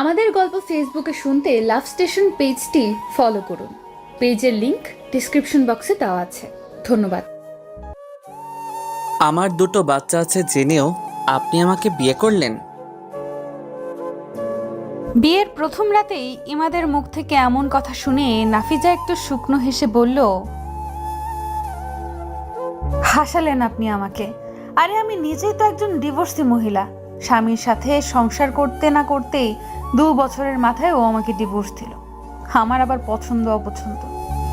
আমাদের গল্প ফেসবুকে শুনতে লাভ স্টেশন পেজটি ফলো করুন। পেজের লিংক ডিসক্রিপশন বক্সে দেওয়া আছে। ধন্যবাদ। আমার দুটো বাচ্চা আছে জেনেও আপনি আমাকে বিয়ে করলেন? বিয়ের প্রথম রাতেই ইমাদের মুখ থেকে এমন কথা শুনে নাফিজা একটু শুকনো হেসে বলল, হাসালেন আপনি আমাকে। আরে আমি নিজেই তো একজন ডিভোর্সি মহিলা। স্বামীর সাথে সংসার করতে না করতেই 2 বছরের মাথায় ও আমাকে ডিভোর্স দিল। আমার আবার পছন্দ অপছন্দ,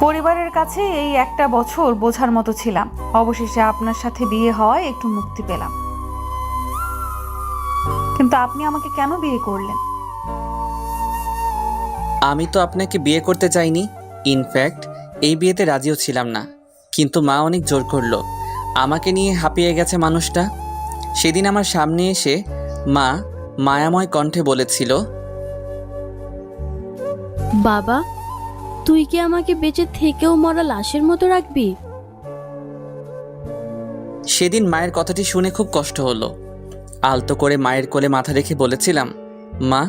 পরিবারের কাছে এই একটা বছর বোঝার মতো ছিলাম। অবশেষে আপনার সাথে বিয়ে হওয়ায় একটু মুক্তি পেলাম। কিন্তু আপনি আমাকে কেন বিয়ে করলেন? আমি তো আপনাকে বিয়ে করতে চাইনি। ইনফ্যাক্ট এই বিয়েতে রাজিও ছিলাম না, কিন্তু মা অনেক জোর করলো। আমাকে নিয়ে হাঁপিয়ে গেছে মানুষটা। সেদিন আমার সামনে এসে মা মায়াময় কণ্ঠে বলেছিল, বাবা, তুই কি আমাকে বেঁচে থেকেও মরা লাশের মতো রাখবি? সেদিন মায়ের কথাটি শুনে খুব কষ্ট হলো। আলতো করে মায়ের কোলে মাথা রেখে বলেছিলাম, মা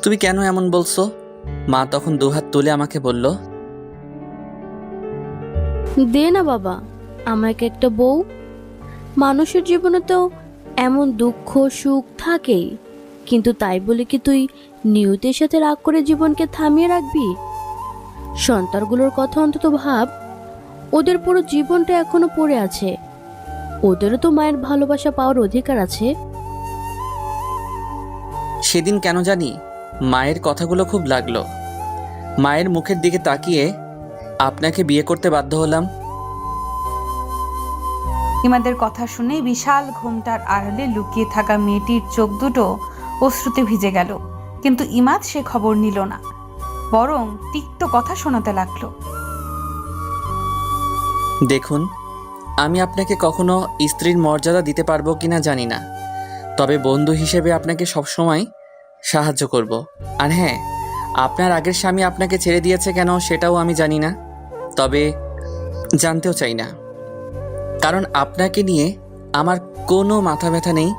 তুমি কেন এমন বলছো? মা তখন দুহাত তুলে আমাকে বলল, দে না বাবা আমাকে একটা বউ। মানুষের জীবনে তো এমন দুঃখ সুখ থাকেই, কিন্তু তাই বলে কি তুই নিয়তির সাথে রাগ করে জীবনকে থামিয়ে রাখবি? সন্তানগুলোর কথা অন্তত ভাব। ওদের পুরো জীবনটা এখনো পড়ে আছে। ওদেরও তো মায়ের ভালোবাসা পাওয়ার অধিকার আছে। সেদিন কেন জানি মায়ের কথাগুলো খুব লাগলো। মায়ের মুখের দিকে তাকিয়ে আপনাকে বিয়ে করতে বাধ্য হলাম। ইমাদের কথা শুনে বিশাল ঘোমটার আড়ালে লুকিয়ে থাকা মেয়েটির চোখ দুটো অশ্রুতে ভিজে গেল। কিন্তু ইমাদ সে খবর নিল না, বরং তিক্ত কথা শোনাতে লাগলো। দেখুন, আমি আপনাকে কখনো স্ত্রীর মর্যাদা দিতে পারবো কিনা জানি না, তবে বন্ধু হিসেবে আপনাকে সবসময় সাহায্য করব। আর হ্যাঁ, আপনার আগের স্বামী আপনাকে ছেড়ে দিয়েছে কেন সেটাও আমি জানি না, তবে জানতেও চাই না, কারণ আপনাকে নিয়ে আমার কোনো মাথা ব্যথা নেই।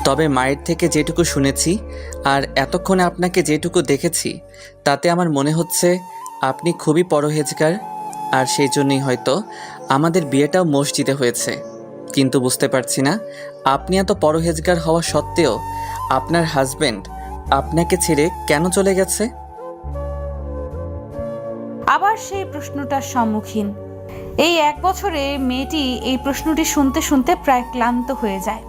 তবে মায়ের থেকে যেটুকু শুনেছি আর এতক্ষণে আপনাকে যেটুকু দেখেছি, তাতে আমার মনে হচ্ছে আপনি খুবই পরহেজগার। আর সেই জন্যই হয়তো আমাদের বিয়েটাও মসজিদে হয়েছে। কিন্তু বুঝতে পারছি না, আপনি এত পরহেজগার হওয়া সত্ত্বেও আপনার হাজবেন্ড আপনাকে ছেড়ে কেন চলে গেছে? আবার সেই প্রশ্নটার সম্মুখীন। এই 1 বছরে মেয়েটি এই প্রশ্নটি শুনতে শুনতে প্রায় ক্লান্ত হয়ে যায়।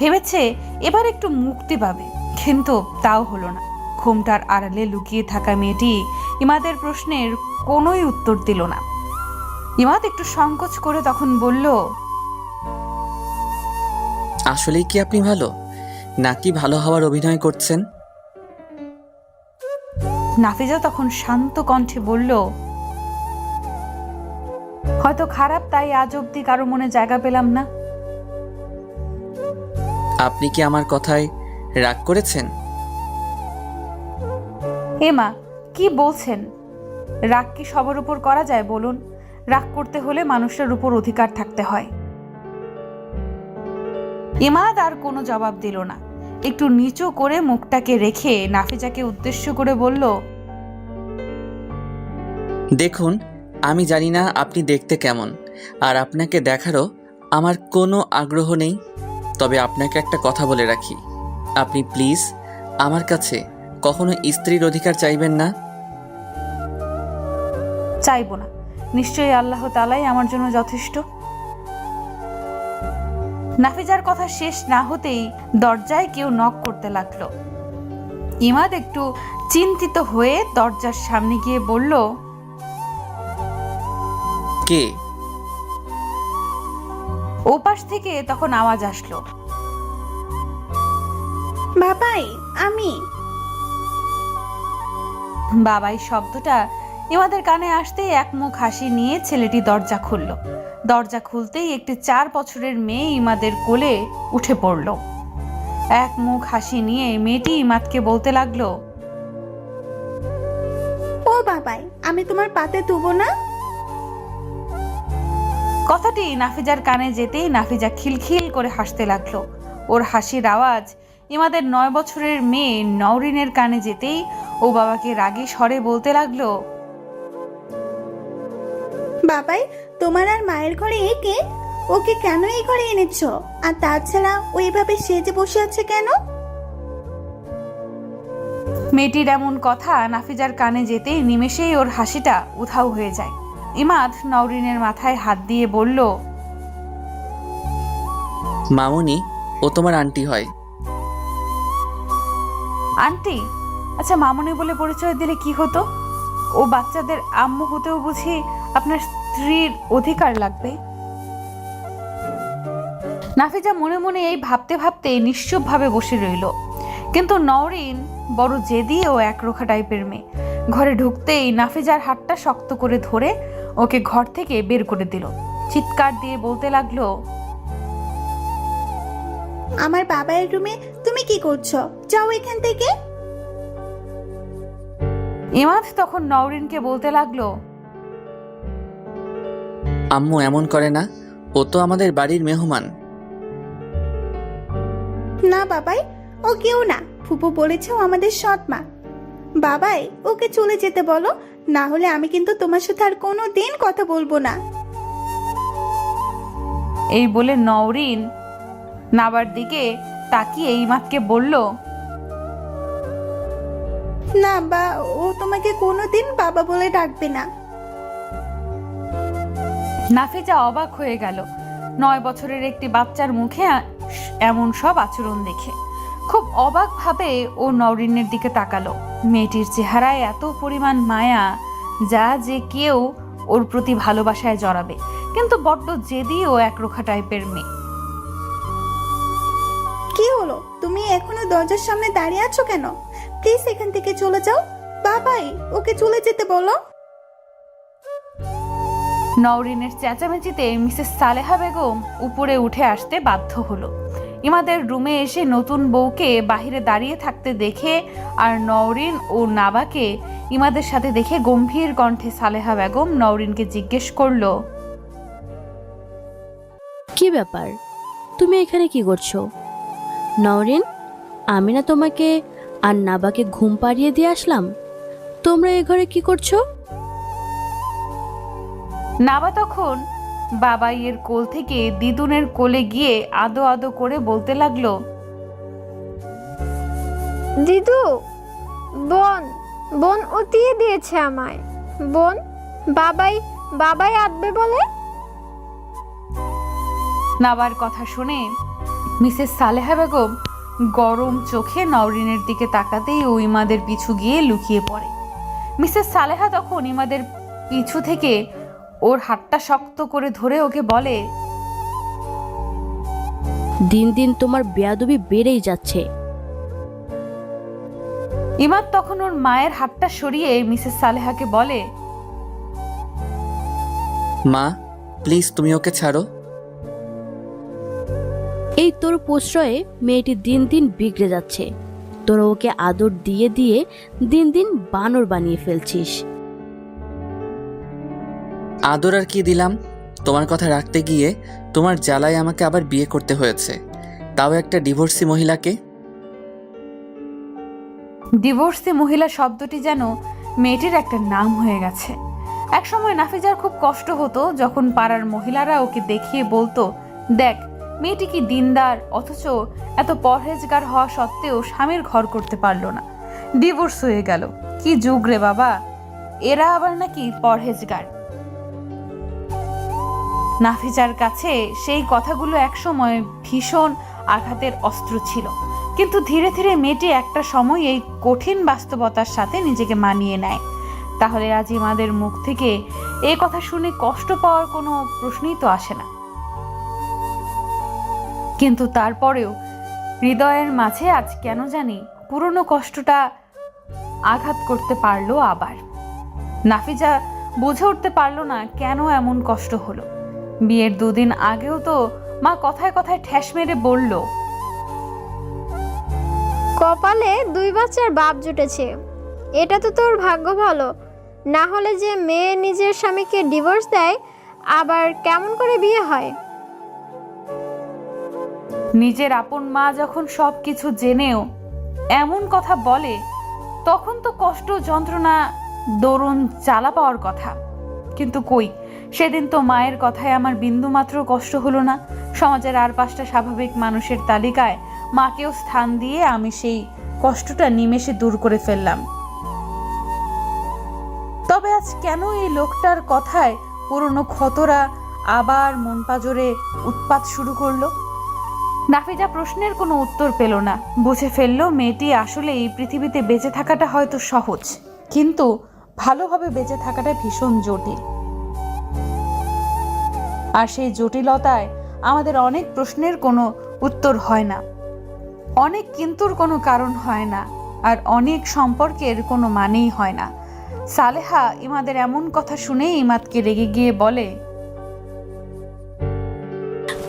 ভেবেছে এবার একটু মুক্তি পাবে, কিন্তু তাও হলো না। ঘোমটার আড়ালে লুকিয়ে থাকা মেয়েটি ইমাদের প্রশ্নের কোনোই উত্তর দিল না। ইমাদ একটু সংকোচ করে তখন বলল, আসলেই কি আপনি ভালো, নাকি ভালো হওয়ার অভিনয় করছেন? নাফিজা তখন শান্ত কণ্ঠে বলল, হয়তো খারাপ, তাই আজ অব্দি কারো মনে জায়গা পেলাম না। আপনি কি আমার কথায় রাগ করেছেন? এমা, কি বলছেন? রাগ কি সবার উপর করা যায় বলুন? রাগ করতে হলে মানুষের উপর অধিকার থাকতে হয়। ইমাদ আর কোনো জবাব দিল না। একটু নিচু করে মুখটাকে রেখে নাফিজাকে উদ্দেশ্য করে বলল, দেখুন, আমি জানি না আপনি দেখতে কেমন, আর আপনাকে দেখারও আমার কোনো আগ্রহ নেই। তবে আপনাকে একটা কথা বলে রাখি, আপনি প্লিজ আমার কাছে কখনো স্ত্রীর অধিকার চাইবেন না। চাইবো না। নিশ্চয়ই আল্লাহ তাআলাই আমার জন্য যথেষ্ট। নাফিজার কথা শেষ না হতেই দরজায় কেউ নক করতে লাগলো। ইমাদ একটু চিন্তিত হয়ে দরজার সামনে গিয়ে বলল, কে? ওপাশ থেকে তখন আওয়াজ আসলো, বাবাই, আমি। বাবাই শব্দটা ইমাদের কানে আসতেই এক মুখ হাসি নিয়ে ছেলেটি দরজা খুলল। দরজা খুলতেই একটি 4 বছরের মেয়ে ইমাদের কোলে উঠে পড়ল। এক মুখ হাসি নিয়ে মেয়েটি ইমাদকে বলতে লাগলো, ও বাবাই, আমি তোমার পাতে তুবো না? কথাটি নাফিজার কানে যেতেই নাফিজা খিলখিল করে হাসতে লাগলো। ওর হাসির আওয়াজ ইমাদের 9 বছরের মেয়ে নওরিনের কানে যেতেই ও বাবাকে রাগে স্বরে বলতে লাগলো, বাবাই, তোমার আর মায়ের ঘরে একে ওকে কেন এই ঘরে এনেছো? আর তাছাড়া ও এভাবে সেজে বসে আছে কেন? মেয়েটির এমন কথা নাফিজার কানে যেতেই নিমেষেই ওর হাসিটা উধাও হয়ে যায়। ইমাদ নওরিনের মাথায় হাত দিয়ে বলল, মামুনি, ও তোমার আন্টি হয়। আন্টি? আচ্ছা, মামুনি বলে পরিচয় দিলে কি হতো? ও বাচ্চাদের আম্মু হতেও বুঝি আপনার স্ত্রীর অধিকার লাগবে? নাফিজা মনে মনে এই ভাবতে ভাবতে নিশ্চুপভাবে বসে রইল। কিন্তু নওরিন বড় জেদি ও একরোখা টাইপের মেয়ে। ঘরে ঢুকতেই নাফিজার হাতটা শক্ত করে ধরে ওকে ঘর থেকে বের করে দিল। চিৎকার দিয়ে বলতে লাগলো, আমার বাবার রুমে তুমি কি করছো? যাও এখান থেকে। ইমাদ তখন নওরিনকে বলতে লাগলো, আম্মু এমন করে না, ও তো আমাদের বাড়ির মেহমান। না বাবাই, ও কেউ না। ফুপু বলেছে ও আমাদের সৎ মা। বাবাই, ওকে চলে যেতে বলো, না হলে আমি কিন্তু তোমার সাথে আর কোনো দিন কথা বলবো না। এই বলে নওরিন নাবার দিকে তাকিয়ে ইমাদকে বলল, না বা, ও তোমাকে কোনোদিন বাবা বলে ডাকবে না। নাফিজা অবাক হয়ে গেল 9 বছরের একটি বাচ্চার মুখে এমন সব আচরণ দেখে। খুব অবাক ভাবে ও নওরিনের দিকে তাকালো। মেয়েটির চেহারায় এত পরিমাণ মায়া, যা যে কেউ ওর প্রতি ভালোবাসায় জড়াবে, কিন্তু বড্ড জেদি ও একরোখা টাইপের মেয়ে। কি হলো? তুমি এখনো দরজার সামনে দাঁড়িয়ে আছো কেন? প্লিজ এখান থেকে চলে যাও। বাবাই, ওকে চলে যেতে বলো। নওরিনের চেঁচামেচিতে মিসেস সালেহা বেগম উপরে উঠে আসতে বাধ্য হলো। ইমাদের রুমে এসে নতুন বউকে বাহিরে দাঁড়িয়ে থাকতে দেখে আর নওরিন ও নাবাকে ইমাদের সাথে দেখে গম্ভীর কণ্ঠে সালেহা বেগম নওরিনকে জিজ্ঞেস করলো, কি ব্যাপার, তুমি এখানে কি করছো? নওরিন, আমি না তোমাকে আর নাবাকে ঘুম পাড়িয়ে দিয়ে আসলাম, তোমরা এ ঘরে কি করছো? নাবা তখন বাবাইয়ের কোল থেকে দিদুনের কোলে গিয়ে আদো আদো করে বলতে লাগলো, দিদু, বোন বোন উতিয়ে দিয়েছে আমায়। বোন, বাবাই বাবাই আদবে বলে। নাবার কথা শুনে মিসেস সালেহা বেগম গরম চোখে নওরিনের দিকে তাকাতেই ও ইমাদের পিছু গিয়ে লুকিয়ে পড়ে। মিসেস সালেহা তখন ইমাদের পিছু থেকে ওর হাতটা শক্ত করে ধরে ওকে বলে, দিন দিন তোমার বেয়াদবি বেড়েই যাচ্ছে। ইমাদ তখন ওর মায়ের হাতটা সরিয়ে মিসেস সালেহাকে বলে, মা, প্লিজ তুমি ওকে ছাড়ো। এই তোর প্রশ্রয়ে মেয়েটি দিন দিন বিগড়ে যাচ্ছে। তোরা ওকে আদর দিয়ে দিয়ে দিন দিন বানর বানিয়ে ফেলছিস। আদর আর কি দিলাম? তোমার কথা রাখতে গিয়ে তোমার জ্বালায় আমাকে আবার বিয়ে করতে হয়েছে, তাও একটা ডিভোর্সি মহিলাকে। ডিভোর্সি মহিলা শব্দটি যেন মেয়েটির একটা নাম হয়ে গেছে। একসময় নাফিজার খুব কষ্ট হতো যখন পাড়ার মহিলারা ওকে দেখিয়ে বলতো, দেখ মেয়েটি কি দিনদার, অথচ এত পরহেজগার হওয়া সত্ত্বেও স্বামীর ঘর করতে পারলো না, ডিভোর্স হয়ে গেল। কি যুগ রে বাবা, এরা আবার নাকি পরহেজগার। নাফিজার কাছে সেই কথাগুলো একসময় ভীষণ আঘাতের অস্ত্র ছিল, কিন্তু ধীরে ধীরে মেয়েটি একটা সময় এই কঠিন বাস্তবতার সাথে নিজেকে মানিয়ে নেয়। তাহলে আজ ইমাদের মুখ থেকে এই কথা শুনে কষ্ট পাওয়ার কোনো প্রশ্নই তো আসে না। কিন্তু তারপরেও হৃদয়ের মাঝে আজ কেন জানি পুরনো কষ্টটা আঘাত করতে পারলো আবার। নাফিজা বুঝে উঠতে পারলো না কেন এমন কষ্ট হলো। বিয়ের 2 দিন আগেও তো মা কথায় কথায় ঠ্যাস মেরে বলল, কপালে 2 বাচ্চার বাপ জুটেছে, এটা তো তোর ভাগ্য ভালো। না হলে যে মেয়ে নিজের স্বামীকে ডিভোর্স দেয়, আবার কেমন করে বিয়ে হয়? নিজের আপন মা যখন সব কিছু জেনেও এমন কথা বলে, তখন তো কষ্ট যন্ত্রণা দরুন জ্বালা পাওয়ার কথা। কিন্তু কই, সেদিন তো মায়ের কথায় আমার বিন্দুমাত্র কষ্ট হলো না। সমাজের আর 5টা স্বাভাবিক মানুষের তালিকায় মাকেও স্থান দিয়ে আমি সেই কষ্টটা নিমেষে দূর করে ফেললাম। তবে আজ কেন এই লোকটার কথায় পুরনো ক্ষতরা আবার মন পাজরে উৎপাত শুরু করলো? নাফিজা প্রশ্নের কোনো উত্তর পেল না। বুঝে ফেললো মেয়েটি আসলে এই পৃথিবীতে বেঁচে থাকাটা হয়তো সহজ, কিন্তু ভালোভাবে বেঁচে থাকাটা ভীষণ জটিল। আর সেই জটিলতায় আমাদের অনেক প্রশ্নের কোনো উত্তর হয় না, অনেক কিন্তুর কোনো কারণ হয় না, আর অনেক সম্পর্কের কোনো মানেই হয় না। সালেহা ইমাদের এমন কথা শুনে ইমাদকে রেগে গিয়ে বলে,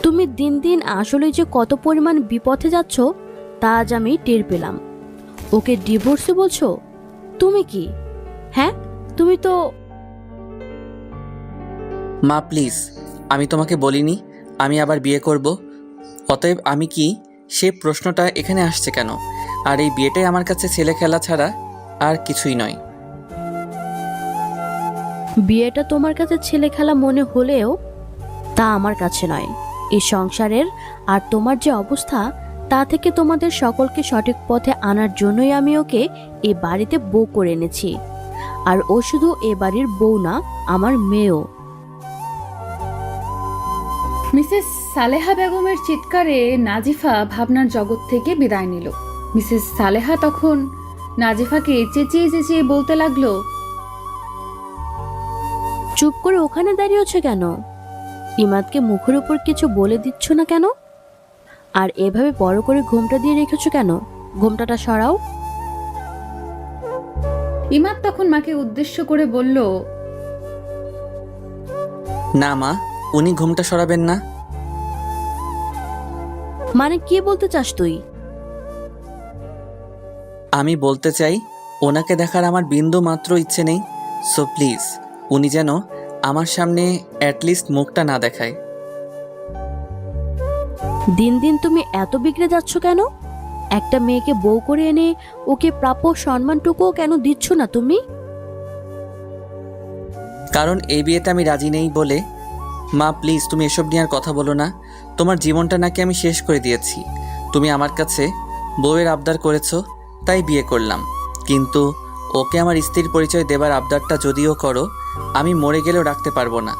তুমি দিন দিন আসলে যে কত পরিমাণ বিপথে যাচ্ছ তা আজ আমি টের পেলাম। ওকে ডিভোর্সে বলছো? তুমি কি? হ্যাঁ, তুমি তো। মা প্লিজ, আমি তোমাকে বলিনি আমি আবার বিয়ে করব। অতএব আমি কি, সে প্রশ্নটা এখানে আসছে কেন? আর এই বিয়েটাই আমার কাছে ছেলে খেলা ছাড়া আর কিছুই নয়। বিয়েটা তোমার কাছে ছেলে খেলা মনে হলেও তা আমার কাছে নয়। এই সংসারের আর তোমার যে অবস্থা, তা থেকে তোমাদের সকলকে সঠিক পথে আনার জন্যই আমি ওকে এ বাড়িতে বউ করে এনেছি। আর ও শুধু এ বাড়ির বউ না, আমার মেয়েও। মিসেস সালেহা বেগমের চিৎকারে নাজিফা ভাবনার জগৎ থেকে বিদায় নিল। মিসেস সালেহা তখন নাজিফাকে চেঁচিয়ে চেঁচিয়ে বলতে লাগলো, চুপ করে ওখানে দাঁড়িয়েছ কেন? ইমাদকে মুখের উপর কিছু বলে দিচ্ছ না কেন? আর এভাবে বড় করে ঘোমটা দিয়ে রেখেছো কেন? ঘোমটাটা সরাও। ইমাদ তখন মাকে উদ্দেশ্য করে বলল, না মা, উনি ঘুমটা সরাবেন না। মানে কি বলতে চাস তুই? আমি বলতে চাই, ওনাকে দেখার আমার বিন্দু মাত্র ইচ্ছে নেই। সো প্লিজ, উনি যেন আমার সামনে অ্যাটলিস্ট মুখটা না দেখায়। দিন দিন তুমি এত বিগড়ে যাচ্ছ কেন? একটা মেয়েকে বউ করে এনে ওকে প্রাপ্য সম্মানটুকুও কেন দিচ্ছ না তুমি? কারণ এই বিয়েতে আমি রাজি নেই বলে। মা প্লিজ, তুমি এসব নিয়ে আর কথা বলো না। তোমার জীবনটা নাকি আমি শেষ করে দিয়েছি। তুমি আমার কাছে বউয়ের আবদার করেছো, তাই বিয়ে করলাম। কিন্তু ওকে আমার স্ত্রীর পরিচয় দেবার আবদারটা যদিও করো, আমি মরে গেলেও রাখতে পারবো না।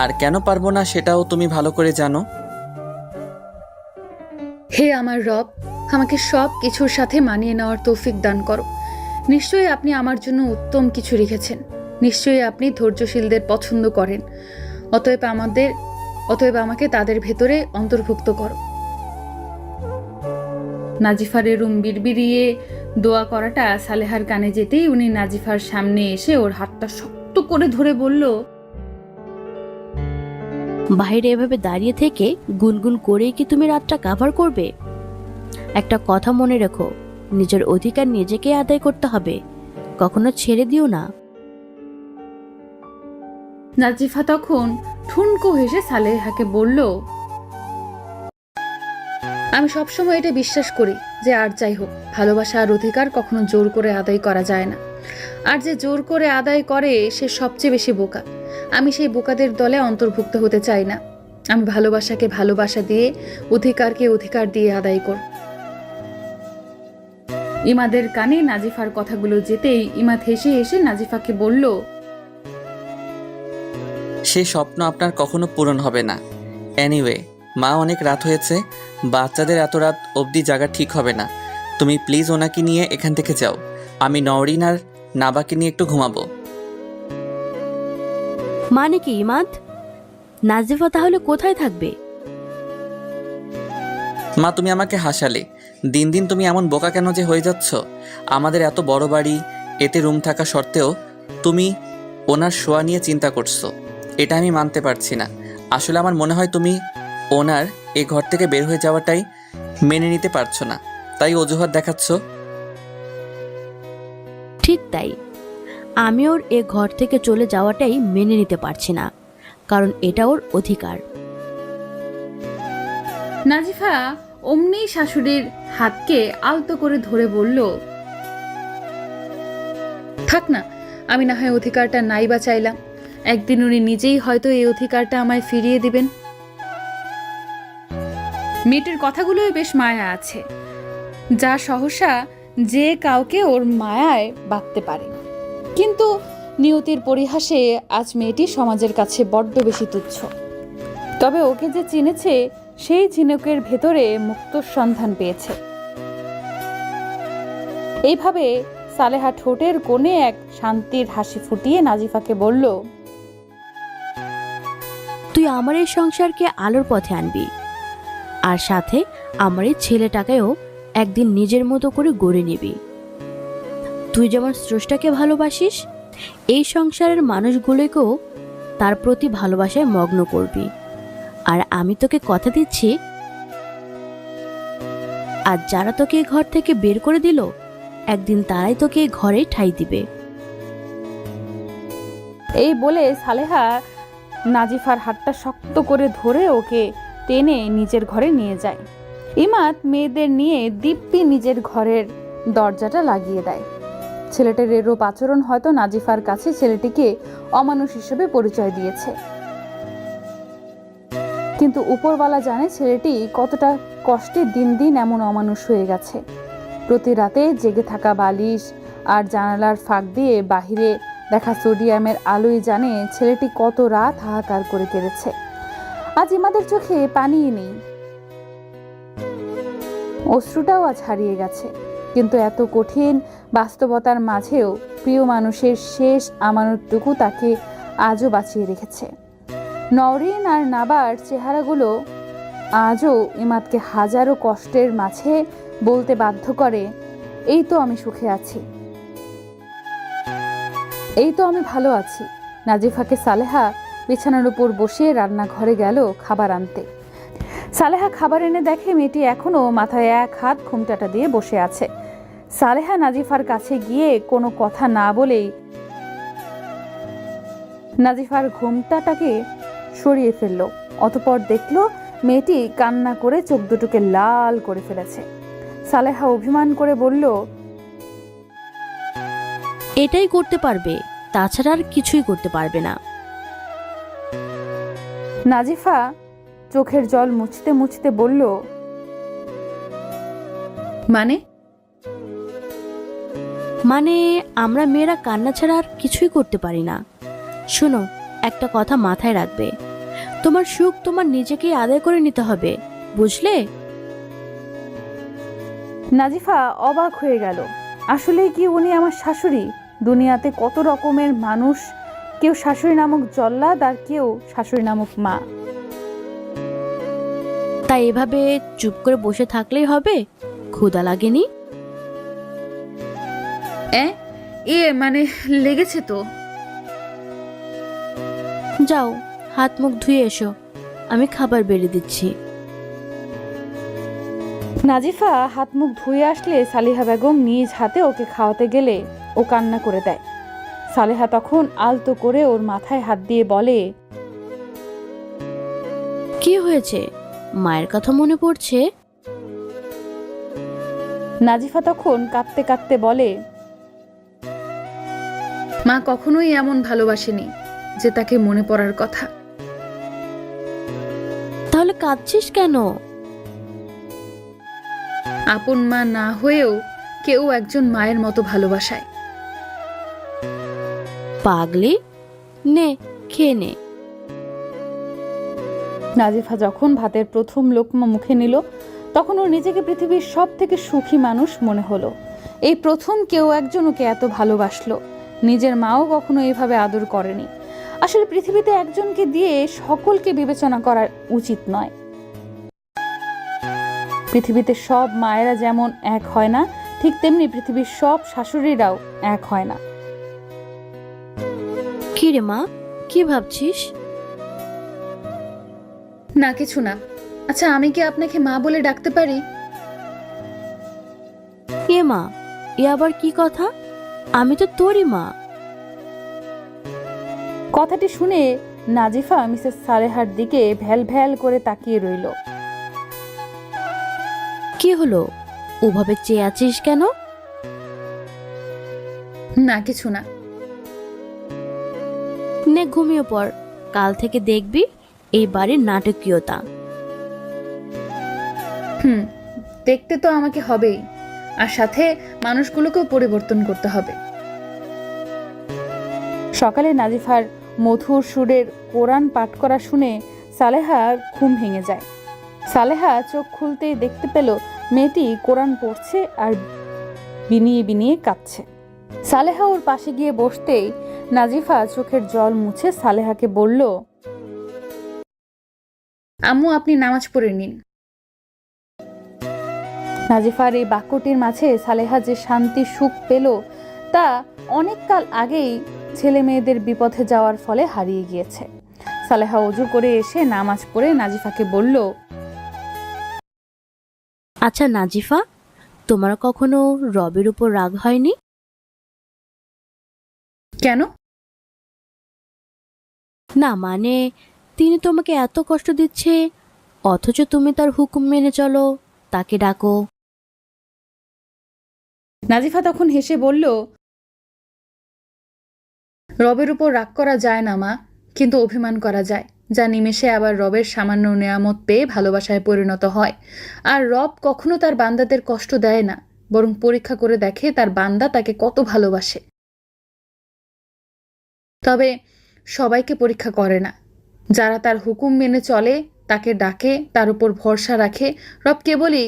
আর কেন পারবো না সেটাও তুমি ভালো করে জানো। হে আমার রব, আমাকে সব কিছুর সাথে মানিয়ে নেওয়ার তৌফিক দান করো। নিশ্চয়ই আপনি আমার জন্য উত্তম কিছু রেখেছেন। নিশ্চয়ই আপনি ধৈর্যশীলদের পছন্দ করেন। অতএব আমাকে তাদের ভেতরে অন্তর্ভুক্ত করো। নাজিফার এরুম বিড়বিড়িয়ে দোয়া করাটা সালেহার কানে যেতেই উনি নাজিফার সামনে এসে ওর হাতটা শক্ত করে ধরে বলল, বাইরে এভাবে দাঁড়িয়ে থেকে গুনগুন করেই কি তুমি রাতটা কাভার করবে? একটা কথা মনে রেখো, নিজের অধিকার নিজেকে আদায় করতে হবে, কখনো ছেড়ে দিও না। নাজিফা তখন ঠুনকো হেসে সালেহাকে বলল, আমি সবসময় এটা বিশ্বাস করি যে আর যাই হোক, ভালোবাসা আর অধিকার কখনো জোর করে আদায় করা যায় না। আর যে জোর করে আদায় করে সে সবচেয়ে বেশি বোকা। আমি সেই বোকাদের দলে অন্তর্ভুক্ত হতে চাই না। আমি ভালোবাসাকে ভালোবাসা দিয়ে, অধিকারকে অধিকার দিয়ে আদায় করব। ইমাদের কানে নাজিফার কথাগুলো যেতেই ইমাদ হেসে হেসে নাজিফাকে বলল, সেই স্বপ্ন আপনার কখনো পূরণ হবে না। এনিওয়ে মা, অনেক রাত হয়েছে, বাচ্চাদের এত রাত অবধি জাগা ঠিক হবে না। তুমি প্লিজ ওনাকে নিয়ে এখান থেকে যাও। আমি নওরিন আর নাবাকে নিয়ে একটু ঘুমাবো। মানে কি ইমাদ? নাজিফা তাহলে কোথায় থাকবে? মা, তুমি আমাকে হাসালে। দিন দিন তুমি এমন বোকা কেন যে হয়ে যাচ্ছ? আমাদের এত বড় বাড়ি, এতে রুম থাকা সত্ত্বেও তুমি ওনার শোয়া নিয়ে চিন্তা করছো। এটা আমি মানতে পারছি না। আসলে আমার মনে হয় তুমি ওনার এই ঘর থেকে বের হয়ে যাওয়াটাই মেনে নিতে পারছো না, তাই অজুহাত দেখাচ্ছ। ঠিক তাই, আমি ওর এ ঘর থেকে চলে যাওয়াটাই মেনে নিতে পারছি না, কারণ এটা ওর অধিকার। নাজিফা অমনি শাশুড়ির হাতকে আলতো করে ধরে বলল, থাক না, আমি না হয় অধিকারটা নাই বা চাইলাম, একদিন উনি নিজেই হয়তো এই অধিকারটা আমায় ফিরিয়ে দিবেন। মেয়েটির কথাগুলোই বেশ মায়া আছে, যা সহসা যে কাউকে ওর মায়ায় বাঁধতে পারে। কিন্তু নিয়তির পরিহাসে আজ মেয়েটি সমাজের কাছে বড্ড বেশি তুচ্ছ। তবে ওকে যে চিনেছে সেই ঝিনুকের ভেতরে মুক্তোর সন্ধান পেয়েছে। এইভাবে সালেহা ঠোঁটের কোণে এক শান্তির হাসি ফুটিয়ে নাজিফাকে বলল, তুই আমার এই সংসারকে আলোর পথে আনবি, আর সাথে আমার এই ছেলেটাকেও একদিন নিজের মতো করে গড়ে নিবি। তুই যেমন স্রষ্টাকে ভালোবাসিস, এই সংসারের মানুষগুলোকেও তার প্রতি ভালোবাসায় মগ্ন করবি। আর আমি তোকে কথা দিচ্ছি, আর যারা তোকে এই ঘর থেকে বের করে দিল, একদিন তারাই তোকে এই ঘরে ঠাঁই দিবে। এই বলে সালেহা নাজিফার হাতটা শক্ত করে ধরে ওকে টেনে নিজের ঘরে নিয়ে যায়। ইমাদ মেয়েদের নিয়ে দিব্যি নিজের ঘরের দরজাটা লাগিয়ে দেয়। ছেলেটার এরূপ আচরণ হয়তো নাজিফার কাছে ছেলেটিকে অমানুষ হিসেবে পরিচয় দিয়েছে। কিন্তু উপরওয়ালা জানে ছেলেটি কতটা কষ্টে দিন দিন এমন অমানুষ হয়ে গেছে। প্রতি রাতে জেগে থাকা বালিশ আর জানালার ফাঁক দিয়ে বাহিরে দেখা সোডিয়ামের আলোই জানে ছেলেটি কত রাত হাহাকার করে কেড়েছে। আজ ইমাদের চোখে পানিই নেই, অশ্রুটাও আজ হারিয়ে গেছে। কিন্তু এত কঠিন বাস্তবতার মাঝেও প্রিয় মানুষের শেষ আমানতটুকু তাকে আজও বাঁচিয়ে রেখেছে। নওরিন আর নাবার চেহারাগুলো আজও ইমাদকে হাজারো কষ্টের মাঝে বলতে বাধ্য করে, এই তো আমি সুখে আছি, এই তো আমি ভালো আছি। নাজিফাকে সালেহা বিছানার উপর বসিয়ে রান্নাঘরে গেল খাবার আনতে। সালেহা খাবার এনে দেখে মেয়েটি এখনো মাথায় এক হাত ঘুমটাটা দিয়ে বসে আছে। সালেহা নাজিফার কাছে গিয়ে কোনো কথা না বলেই নাজিফার ঘুমটাটাকে সরিয়ে ফেললো। অতঃপর দেখলো মেয়েটি কান্না করে চোখ দুটোকে লাল করে ফেলেছে। সালেহা অভিমান করে বলল, এটাই করতে পারবে, তাছাড়া আর কিছুই করতে পারবে না। নাজিফা চোখের জল মুছতে মুছতে বলল, মানে আমরা মেয়েরা কান্না ছাড়া আর কিছুই করতে পারি না। শোনো, একটা কথা মাথায় রাখবে, তোমার সুখ তোমার নিজেকেই আদায় করে নিতে হবে, বুঝলে? নাজিফা অবাক হয়ে গেল। আসলে কি উনি আমার শাশুড়ি? দুনিয়াতে কত রকমের মানুষ, কেউ শাশুড়ি নামক জল্লাদ আর কেউ শাশুড়ি নামক মা। তাই এভাবে চুপ করে বসে থাকলেই হবে? ক্ষুধা লাগেনি? মানে লেগেছে তো। যাও হাত মুখ ধুয়ে এসো, আমি খাবার বেড়ে দিচ্ছি। নাজিফা হাত মুখ ধুয়ে আসলে সালিহা বেগম নিজ হাতে ওকে খাওয়াতে গেলে ও কান্না করে দেয়। সালেহা তখন আলতো করে ওর মাথায় হাত দিয়ে বলে, কি হয়েছে, মায়ের কথা মনে পড়ছে? নাজিফা তখন কাঁদতে কাঁদতে বলে, মা কখনোই এমন ভালোবাসেনি যে তাকে মনে পড়ার কথা। তাহলে কাঁদছিস কেন? আপন মা না হয়েও কেউ একজন মায়ের মতো ভালোবাসায়। পাগলি, নে খেয়ে নে। নাজিফা যখন ভাতের প্রথম লোকমা মুখে নিল তখন ওর নিজেকে পৃথিবীর সব থেকে সুখী মানুষ মনে হলো। এই প্রথম কেউ একজন ওকে এত ভালোবাসলো। নিজের মাও কখনো এইভাবে আদর করেনি। আসলে পৃথিবীতে একজনকে দিয়ে সকলকে বিবেচনা করা উচিত নয়। পৃথিবীতে সব মায়েরা যেমন এক হয় না, ঠিক তেমনি পৃথিবীর সব শাশুড়িরাও এক হয় না। কি রে মা, কি ভাবছিস? না কিছু না। আচ্ছা, আমি কি আপনাকে মা বলে ডাকতে পারি? এ মা, এ আবার কি কথা? আমি তো তোরই মা। কথাটি শুনে নাজিফা মিসেস সালেহার দিকে ভ্যাল ভ্যাল করে তাকিয়ে রইল। কি হলো, ওভাবে চেয়ে আছিস কেন? না, কিছু না। নে ঘুমিয়ে পড়, কাল থেকে দেখবি এই বাড়ির নাটকীয়তা। দেখতে তো আমাকে হবেই, আর সাথে মানুষগুলোকেও পরিবর্তন করতে হবে। সকালে নাজিফার মধুর সুরের কোরআন পাঠ করা শুনে সালেহার ঘুম ভেঙে যায়। সালেহা চোখ খুলতেই দেখতে পেল মেয়েটি কোরআন পড়ছে আর বিনিয়ে বিনিয়ে কাঁদছে। সালেহা ওর পাশে গিয়ে বসতেই নাজিফা চোখের জল মুছে সালেহাকে বলল, আম্মু, আপনি নামাজ পড়ে নিন। নাজিফার এই বাক্যটির মাঝে সালেহা যে শান্তি সুখ পেল তা অনেক কাল আগেই ছেলে মেয়েদের বিপথে যাওয়ার ফলে হারিয়ে গিয়েছে। সালেহা ওযু করে এসে নামাজ পড়ে নাজিফাকে বলল, আচ্ছা নাজিফা, তোমার কখনো রবের উপর রাগ হয়নি? কেন? না মানে, তিনি তোমাকে এত কষ্ট দিচ্ছে অথচ তুমি তার হুকুম মেনে চলো, তাকে ডাকো। নাজিফা তখন হেসে বলল, রবের উপর রাগ করা যায় না মা, কিন্তু অভিমান করা যায়, যা নিমেষে আবার রবের সামান্য নেয়ামত পেয়ে ভালোবাসায় পরিণত হয়। আর রব কখনো তার বান্দাদের কষ্ট দেয় না, বরং পরীক্ষা করে দেখে তার বান্দা তাকে কত ভালোবাসে। তবে সবাইকে পরীক্ষা করে না। যারা তার হুকুম মেনে চলে, তাকে ডাকে, তার উপর ভরসা রাখে, রব কেবলই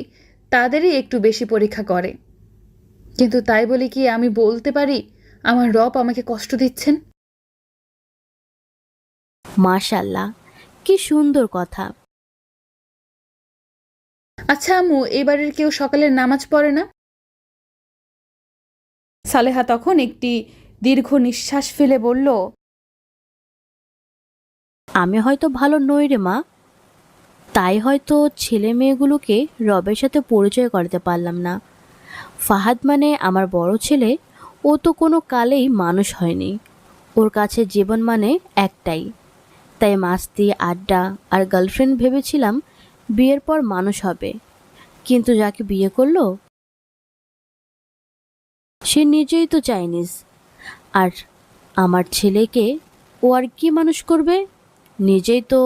তাদেরই একটু বেশি পরীক্ষা করে। কিন্তু তাই বলে কি আমি বলতে পারি আমার রব আমাকে কষ্ট দিচ্ছেন? মাশাআল্লাহ, কি সুন্দর কথা। আচ্ছা আম্মু, এই বাড়ির কেউ সকালের নামাজ পড়ে না? সালেহা তখন একটি দীর্ঘ নিঃশ্বাস ফেলে বলল, আমি হয়তো ভালো নই রে মা, তাই হয়তো ছেলে মেয়েগুলোকে রবের সাথে পরিচয় করাতে পারলাম না। ফাহাদ মানে আমার বড় ছেলে, ও তো কোনো কালেই মানুষ হয়নি। ওর কাছে জীবন মানে একটাই। তাই মাস্তি, আড্ডা আর গার্লফ্রেন্ড ভেবেছিলাম বিয়ের পর মানুষ হবে, কিন্তু যাকে বিয়ে করলো সে নিজেই তো চাইনিজ। আর আমার ছেলেকে ও আর কি মানুষ করবে, নিজেই তো।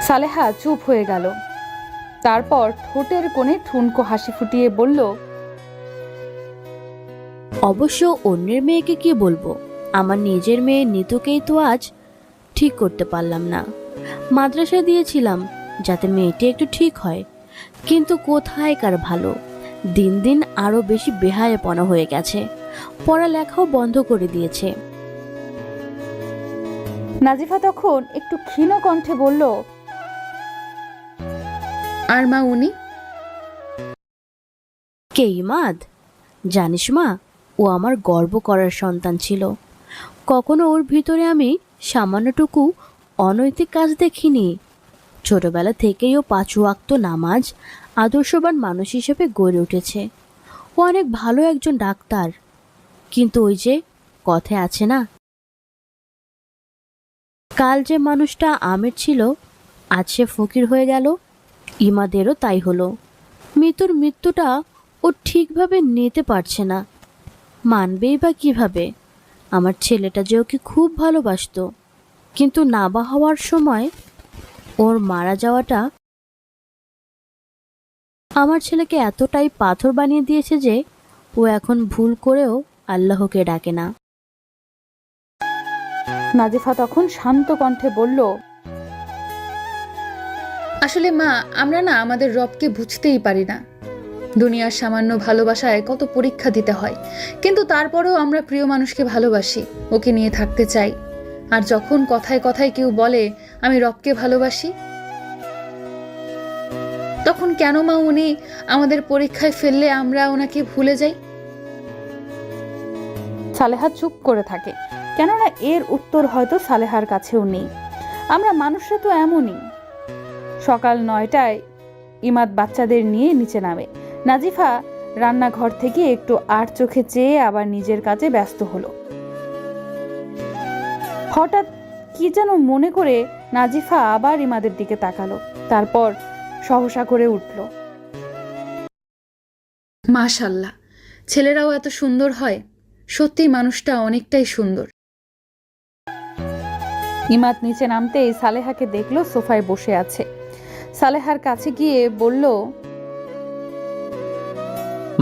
সালেহা চুপ হয়ে গেল। তারপর ঠোঁটের কোণে ঠুনকো হাসি ফুটিয়ে বলল, অবশ্য অন্যের মেয়েকে কি বলবো, আমার নিজের মেয়ে নিতুকেই তো আজ ঠিক করতে পারলাম না। মাদ্রাসায় দিয়েছিলাম যাতে মেয়েটি একটু ঠিক হয়, কিন্তু কোথায় কার ভালো, দিন দিন আরো বেশি বেহায়াপনা হয়ে গেছে, পড়ালেখাও বন্ধ করে দিয়েছে। নাজিফা তখন একটু ক্ষীণ কণ্ঠে বলল, আর মা উনি? কে? ইমাদ? জানিস মা, ও আমার গর্ব করার সন্তান ছিল। কখনো ওর ভিতরে আমি সামান্যটুকু অনৈতিক কাজ দেখিনি। ছোটবেলা থেকেই ও 5 ওয়াক্ত নামাজ, আদর্শবান মানুষ হিসেবে গড়ে উঠেছে। ও অনেক ভালো একজন ডাক্তার, কিন্তু ওই যে কথায় আছে না, কাল যে মানুষটা আমের ছিল আজ সে ফকির হয়ে গেল। ইমাদেরও তাই হলো। মৃত্যুর মৃত্যুটা ও ঠিকভাবে নিতে পারছে না, মানবেই বা কিভাবে? আমার ছেলেটা যে ওকে খুব ভালোবাসতো, কিন্তু নাবা হওয়ার সময় ওর মারা যাওয়াটা আমার ছেলেকে এতটাই পাথর বানিয়ে দিয়েছে যে ও এখন ভুল করেও আল্লাহকে ডাকে না। নাজিফা তখন শান্ত কণ্ঠে বলল, আসলে মা, আমরা না আমাদের রবকে বুঝতেই পারি না। দুনিয়ার সামান্য ভালোবাসায় কত পরীক্ষা দিতে হয়, কিন্তু তারপরেও আমরা প্রিয় মানুষকে ভালোবাসি, ওকে নিয়ে থাকতে চাই। আর যখন কথায় কথায় কেউ বলে আমি রবকে ভালোবাসি, তখন কেন মা উনি আমাদের পরীক্ষায় ফেললে আমরা ওনাকে ভুলে যাই? সালেহা চুপ করে থাকে, কেননা এর উত্তর হয়তো সালেহার কাছেও নেই। আমরা মানুষরা তো এমনই। সকাল 9টায় ইমাদ বাচ্চাদের নিয়ে নিচে নামে। নাজিফা রান্নাঘর থেকে একটু আর চোখে চেয়ে আবার নিজের কাজে ব্যস্ত হলো। হঠাৎ কি যেন মনে করে নাজিফা আবার ইমাদের দিকে তাকালো, তারপর সহসা করে উঠল। মাশাল্লাহ, ছেলেরাও এত সুন্দর হয়। সত্যিই মানুষটা অনেকটাই সুন্দর। ইমাদ নিচে নামতেই সালেহাকে দেখলো সোফায় বসে আছে। সালেহার কাছে গিয়ে বলল,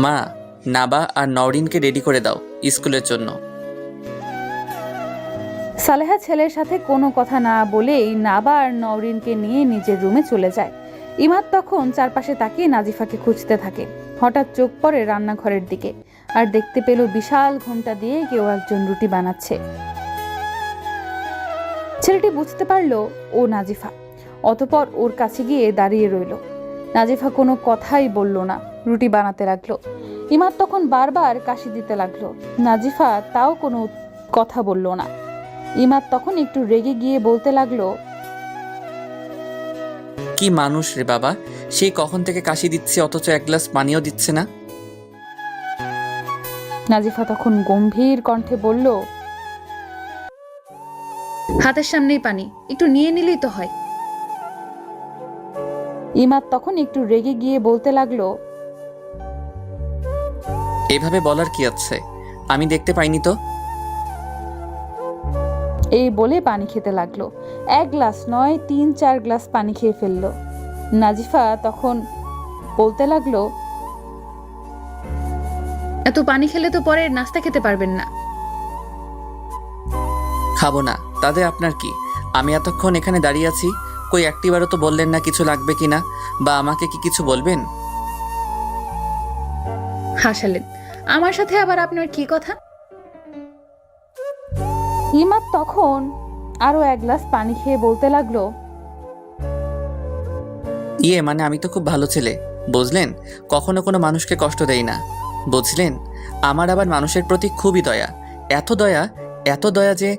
মা, নাবা আর নওরিনকে রেডি করে দাও স্কুলের জন্য। সালেহা ছেলের সাথে কোনো কথা না বলেই নাবা আর নওরিনকে নিয়ে নিজের রুমে চলে যায়। ইমাদ তখন চারপাশে তাকিয়ে নাজিফাকে খুঁজতে থাকে। হঠাৎ চোখ পড়ে রান্নাঘরের দিকে, আর দেখতে পেল বিশাল ঘোমটা দিয়ে কেউ একজন রুটি বানাচ্ছে। ছেলেটি বুঝতে পারলো ও নাজিফা। অতঃপর ওর কাছে গিয়ে দাঁড়িয়ে রইল। নাজিফা কোনো কথাই বলল না, রুটি বানাতে লাগলো। ইমাদ তখন বারবার কাশি দিতে লাগলো। নাজিফা তাও কোনো কথা বলল না। ইমাদ তখন একটু রেগে গিয়ে বলতে লাগলো, কি মানুষ রে বাবা, সেই কখন থেকে কাশি দিচ্ছে অথচ এক গ্লাস পানিও দিচ্ছে না। নাজিফা তখন গম্ভীর কণ্ঠে বলল, হাতের সামনেই পানি, একটু নিয়ে নিলেই তো হয়। ইমাদ তখন একটু রেগে গিয়ে বলতে লাগলো, এভাবে বলার কি আছে, আমি দেখতে পাইনি তো। এই বলে পানি খেতে লাগলো। এক গ্লাস নয়, 3-4 গ্লাস পানি খেয়ে ফেললো। নাজিফা তখন বলতে লাগলো, এত পানি খেলে তো পরে নাস্তা খেতে পারবেন না। খাবো না, তাতে আপনার কি? আমি এতক্ষণ এখানে দাঁড়িয়ে আছি, কই একটিবারও তো বললেন না কিছু লাগবে কিনা, বা আমাকে কি কিছু বলবেন? হাসালেন। আমার সাথে আবার আপনার কি কথা? ইমাদ তখন আরো এক গ্লাস পানি খেয়ে বলতে লাগলো, মানে আমি তো খুব ভালো ছেলে, বুঝলেন? কখনো কোনো মানুষকে কষ্ট দেই না, বুঝলেন? আমার আবার মানুষের প্রতি খুবই দয়া, এত দয়া যে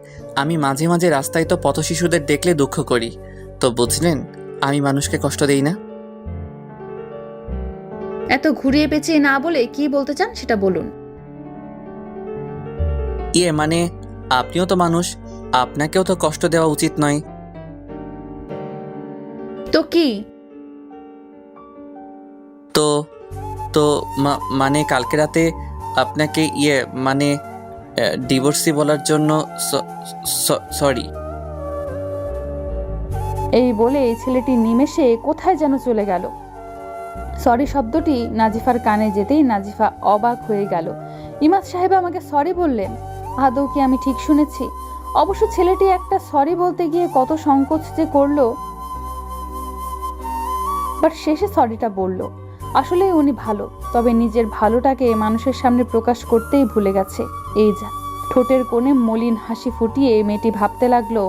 আমি মাঝে মাঝে রাস্তায় তো পথশিশুদের দেখলে দুঃখ করি। তো বুঝলেন, আমি মানুষকে কষ্ট দেই না। এত ঘুরিয়ে পেঁচিয়ে না বলে কি বলতে চান সেটা বলুন। মানে আপনিও তো মানুষ, আপনাকেও তো কষ্ট দেওয়া উচিত নয়। তো কি? তো তো মানে কালকে রাতে আপনাকে মানে ডিভোর্সি বলার জন্য সরি। এই বলে ছেলেটি নিমেষে কোথায় যেন চলে গেল। সরি শব্দটি নাজিফার কানে যেতেই নাজিফা অবাক হয়ে গেল। ইমাদ সাহেব আমাকে সরি বললেন? আদৌ কি আমি ঠিক শুনেছি? অবশ্য ছেলেটি একটা সরি বলতে গিয়ে কত সংকোচ যে করলো, বাট শেষে সরিটা বলল। আসলে উনি ভালো, তবে নিজের ভালোটাকে মানুষের সামনে প্রকাশ করতেই ভুলে গেছে। এই যা। ঠোঁটের কোণে মলিন হাসি ফুটিয়ে মেয়েটি ভাবতে লাগলো,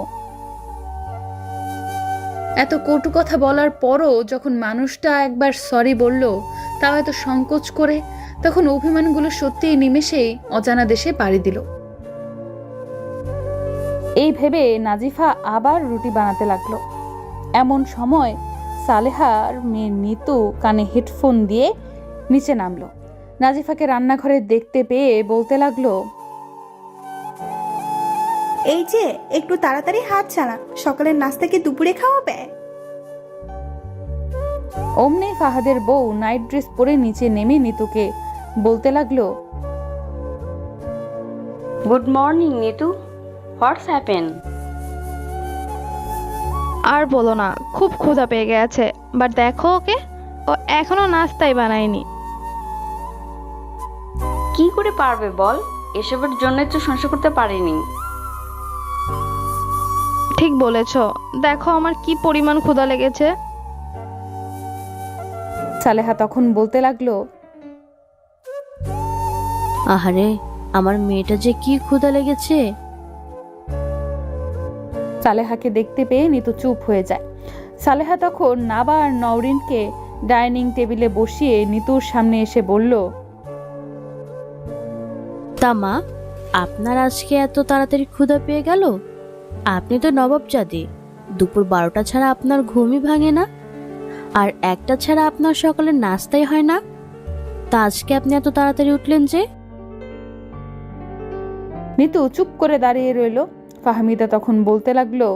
এত কটু কথা বলার পরও যখন মানুষটা একবার সরি বলল, তাও এত সংকোচ করে, তখন অভিমানগুলো সত্যিই নিমেষেই অজানা দেশে পাড়ি দিল। এই ভেবে নাজিফা আবার রুটি বানাতে লাগলো। এমন সময় সালেহার মেয়ে নিতু কানে হেডফোন দিয়ে নিচে নামলো। নাজিফাকে রান্নাঘরে দেখতে পেয়ে বলতে লাগলো, এই যে একটু তাড়াতাড়ি হাত চালা, সকালের নাস্তা কি দুপুরে খাওয়াবে? অমনি ফাহাদের বউ নাইট ড্রেস পরে নিচে নেমে নিতুকে বলতে লাগলো, good morning Nitu, what's happen? আর বলো না, খুব ক্ষুধা পেয়ে গেছে। বাট দেখো ওকে, ও এখনো নাস্তাই বানায়নি। কি করে পারবে বল, এসবের জন্য তো সংসার করতে পারিনি। ঠিক বলেছো, দেখো আমার কি পরিমাণ ক্ষুধা লেগেছে। সালেহা তখন বলতে লাগলো, আহারে, আমার মেয়েটা যে কি ক্ষুধা লেগেছে। সালেহাকে দেখতে পেয়ে নিতু চুপ হয়ে যায়। সালেহা তখন নাবা আর নওরিনকে ডাইনিং টেবিলে বসিয়ে নিতুর সামনে এসে বলল, তা মা, আপনার আজকে এত তাড়াতাড়ি ক্ষুধা পেয়ে গেল? আপনি তো নবাবজাদি, দুপুর 12টা ছাড়া আপনার ঘুমই ভাঙে না, আর একটা ছাড়া আপনার সকালে নাস্তাই হয় না। তা আজকে আপনি এত তাড়াতাড়ি উঠলেন যে? নিতু চুপ করে দাঁড়িয়ে রইল। ফাহমিদা তখন বলতে লাগলো,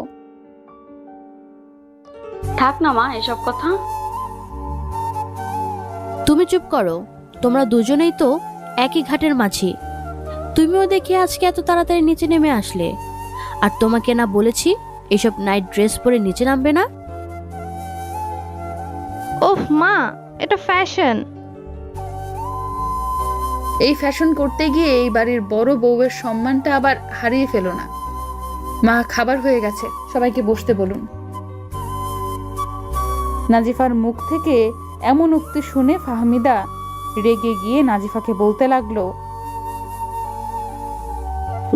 থাক না মা এসব কথা, তুমি চুপ করো, তোমরা দুজনেই তো একই ঘাটের মাঝি। তুমিও দেখি আজকে এত তাড়াতাড়ি নিচে নেমে আসলে। আর তোমাকে না বলেছি এসব নাইট ড্রেস পরে নিচে নামবে না? ওহ মা, এটা ফ্যাশন। এই ফ্যাশন করতে গিয়ে এই বাড়ির বড় বউয়ের সম্মানটা আবার হারিয়ে ফেলো না। মা, খাবার হয়ে গেছে, সবাইকে বসতে বলুন। নাজিফার মুখ থেকে এমন উক্তি শুনে ফাহমিদা রেগে গিয়ে নাজিফাকে বলতে লাগলো,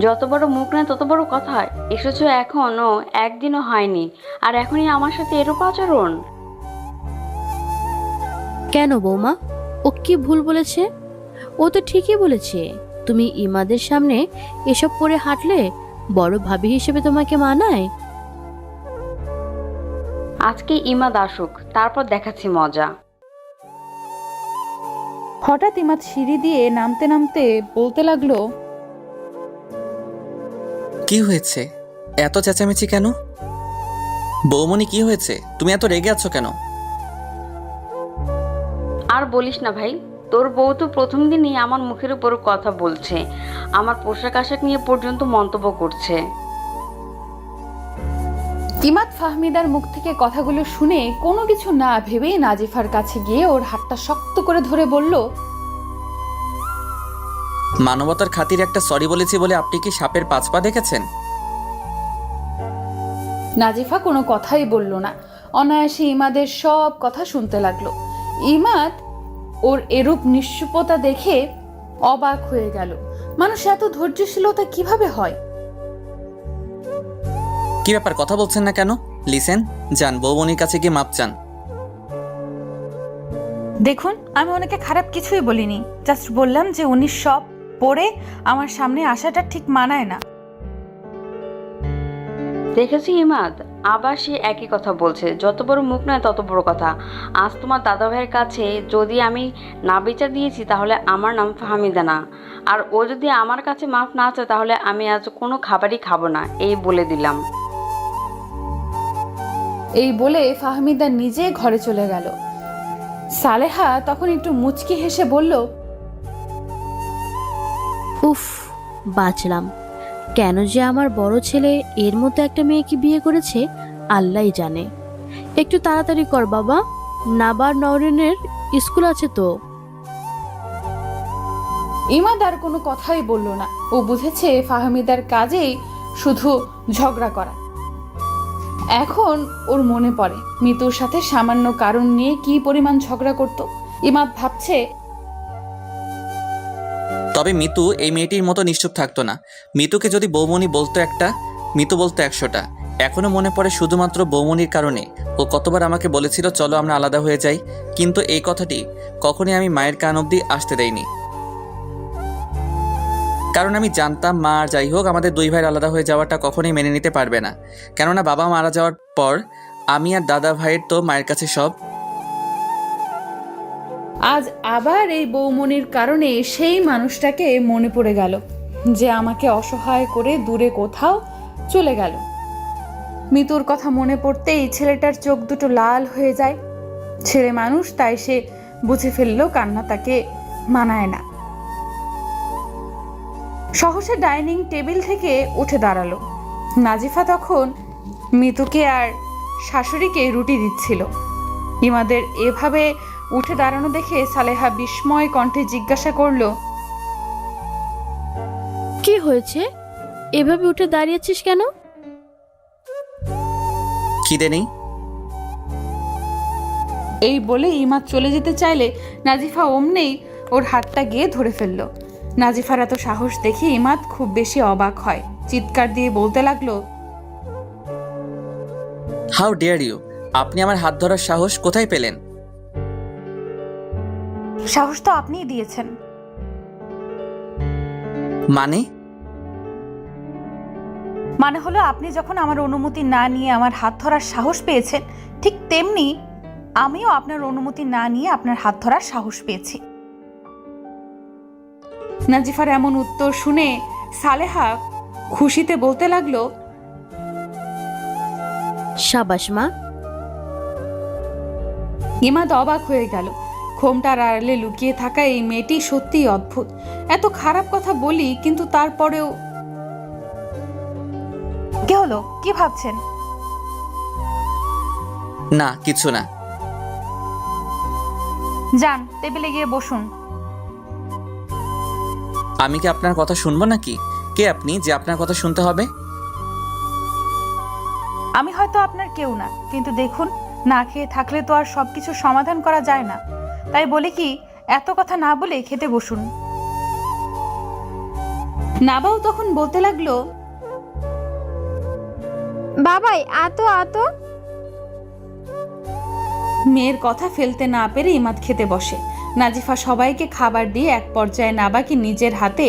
যত বড় মুখ না তত বড় কথা। এসেছো এখনো একদিনও হয়নি, আর এখনই আমার সাথে এরূপ আচরণ। কেন বৌমা, ও কি ভুল বলেছে? ও তো ঠিকই বলেছে। তুমি ইমাদের সামনে এসব পরে হাঁটলে বড় ভাবি হিসেবে তোমাকে মানায়? আজকে ইমাদ আসুক, তারপর দেখাচ্ছি মজা। হঠাৎ ইমাদ সিঁড়ি দিয়ে নামতে নামতে বলতে লাগলো, কি হয়েছে? এত চেঁচামেচি কেন? বৌমনি, কি হয়েছে? তুমি এত রেগে আছো কেন? আর বলিস না ভাই, তোর বউ তো প্রথম দিনই আমার মুখের উপর কথা বলছে, আমার পোশাক আশাক নিয়ে পর্যন্ত মন্তব্য করছে। ইমাদ ফাহমিদার মুখ থেকে কথাগুলো শুনে কোনো কিছু না ভেবেই নাজিফার কাছে গিয়ে ওর হাতটা শক্ত করে ধরে বলল, মানবতার খাতির একটা সরি বলেছি বলে আপনি কি সাপের 5 পা দেখেছেন? নাজিফা কোনো কথাই বলল না, অনায়াসে ইমাদের সব কথা শুনতে লাগলো। ইমাদ ওর এরূপ নিশ্চুপতা দেখে অবাক হয়ে গেল। মানুষ এত ধৈর্যশীলতা কিভাবে হয়? কি ব্যাপার, কথা বলছেন না কেন? লিসেন, যান বৌমনির কাছে গিয়ে মাপ চান। দেখুন, আমি ওনাকে খারাপ কিছুই বলিনি, জাস্ট বললাম যে উনি সব পরে আমার সামনে আসাটা ঠিক মানায় না। দেখেছি ইমাদ, আবার সে একই কথা বলছে, যত বড় মুখ নয় তত বড় কথা। আজ তোমার দাদা ভাইয়ের কাছে যদি আমি না বিচার দিয়েছি তাহলে আমার নাম ফাহমিদা না, আর ও যদি আমার কাছে মাফ না চায় তাহলে আমি আজ কোনো খাবারই খাবো না, এই বলে দিলাম। এই বলে ফাহমিদা নিজে ঘরে চলে গেল। সালেহা তখন একটু মুচকি হেসে বলল, উফ, বাঁচলাম। কেন যে আমার বড় ছেলে এর মতো একটা মেয়েকে বিয়ে করেছে আল্লাহই জানে। একটু তাড়াতাড়ি কর বাবা, নাবার নওরিনের স্কুল আছে তো। ইমাদ আর কোনো কথাই বলল না। ও বুঝেছে ফাহমিদার কাজেই শুধু ঝগড়া করা। এখন ওর মনে পড়ে মিতুর সাথে সামান্য কারণ নিয়ে কি পরিমাণ ঝগড়া করত। ইমাদ ভাবছে, তবে মিতু এই মেয়েটির মতো নিশ্চুপ থাকতো না। মিতুকে যদি বৌমনি বলতো একটা, মিতু বলতো 100টা। এখনো মনে পড়ে শুধুমাত্র বৌমনির কারণে ও কতবার আমাকে বলেছিল চলো আমরা আলাদা হয়ে যাই, কিন্তু এই কথাটি কখনই আমি মায়ের কান অবধি আসতে দেইনি। কারণ আমি জানতাম মা আর যাই হোক আমাদের 2 ভাইয়ের আলাদা হয়ে যাওয়াটা কখনোই মেনে নিতে পারবে না। কেননা বাবা মারা যাওয়ার পর আমি আর দাদা ভাইয়ের তো মায়ের কাছে সব। আজ আবার এই বৌমনির কারণে সেই মানুষটাকে মনে পড়ে গেল যে আমাকে অসহায় করে দূরে কোথাও চলে গেল। মিতুর কথা মনে পড়তেই ছেলেটার চোখ দুটো লাল হয়ে যায়। ছেলে মানুষ, তাই সে বুঝে ফেলল কান্না তাকে মানায় না। সহসা ডাইনিং টেবিল থেকে উঠে দাঁড়ালো। নাজিফা তখন মিতুকে আর শাশুড়িকে রুটি দিচ্ছিল। ইমাদের এভাবে উঠে দাঁড়ানো দেখে সালেহা বিস্ময় কণ্ঠে জিজ্ঞাসা করলো, কি হয়েছে? এভাবে উঠে দাঁড়িয়েছিস কেন? খিদে নেই? এই বলে ইমাদ চলে যেতে চাইলে নাজিফা অমনেই ওর হাতটা গিয়ে ধরে ফেলল। নাজিফার এত সাহস দেখে ইমাদ খুব বেশি অবাক হয়। চিৎকার দিয়ে বলতে লাগলো, হাউ ডেয়ার ইউ! আপনি আমার হাত ধরার সাহস কোথায় পেলেন? সাহস তো আপনিই দিয়েছেন। মানে হলো আপনি যখন আমার অনুমতি না নিয়ে আমার হাত ধরার সাহস পেয়েছেন, ঠিক তেমনি আমিও আপনার অনুমতি না নিয়ে আপনার হাত ধরার সাহস পেয়েছি। নাজিফার এমন উত্তর শুনে সালেহা খুশিতে বলতে লাগলো, শাবাশ মা। ইমাদ অবাক হয়ে গেল। ঘোমটার আড়ালে লুকিয়ে থাকা এই মেয়েটি সত্যিই অদ্ভুত। এত খারাপ কথা বলি, কিন্তু তারপরেও। কি হলো, কি ভাবছেন? না, কিছু না। যান, টেবিলে গিয়ে বসুন। আমি কি আপনার কথা শুনবো নাকি? কে আপনি যে আপনার কথা শুনতে হবে? আমি হয়তো আপনার কেউ না, কিন্তু দেখুন, না খেয়ে থাকলে তো আর সবকিছু সমাধান করা যায় না। তাই বলি কি, এত কথা না বলে খেতে বসুন। নাবাও তখন বলতে লাগলো, বাবাই আতো আতো। মেয়ের কথা ফেলতে না পেরে ইমাদ খেতে বসে। নাজিফা সবাইকে খাবার দিয়ে এক পর্যায়ে নাবাকে নিজের হাতে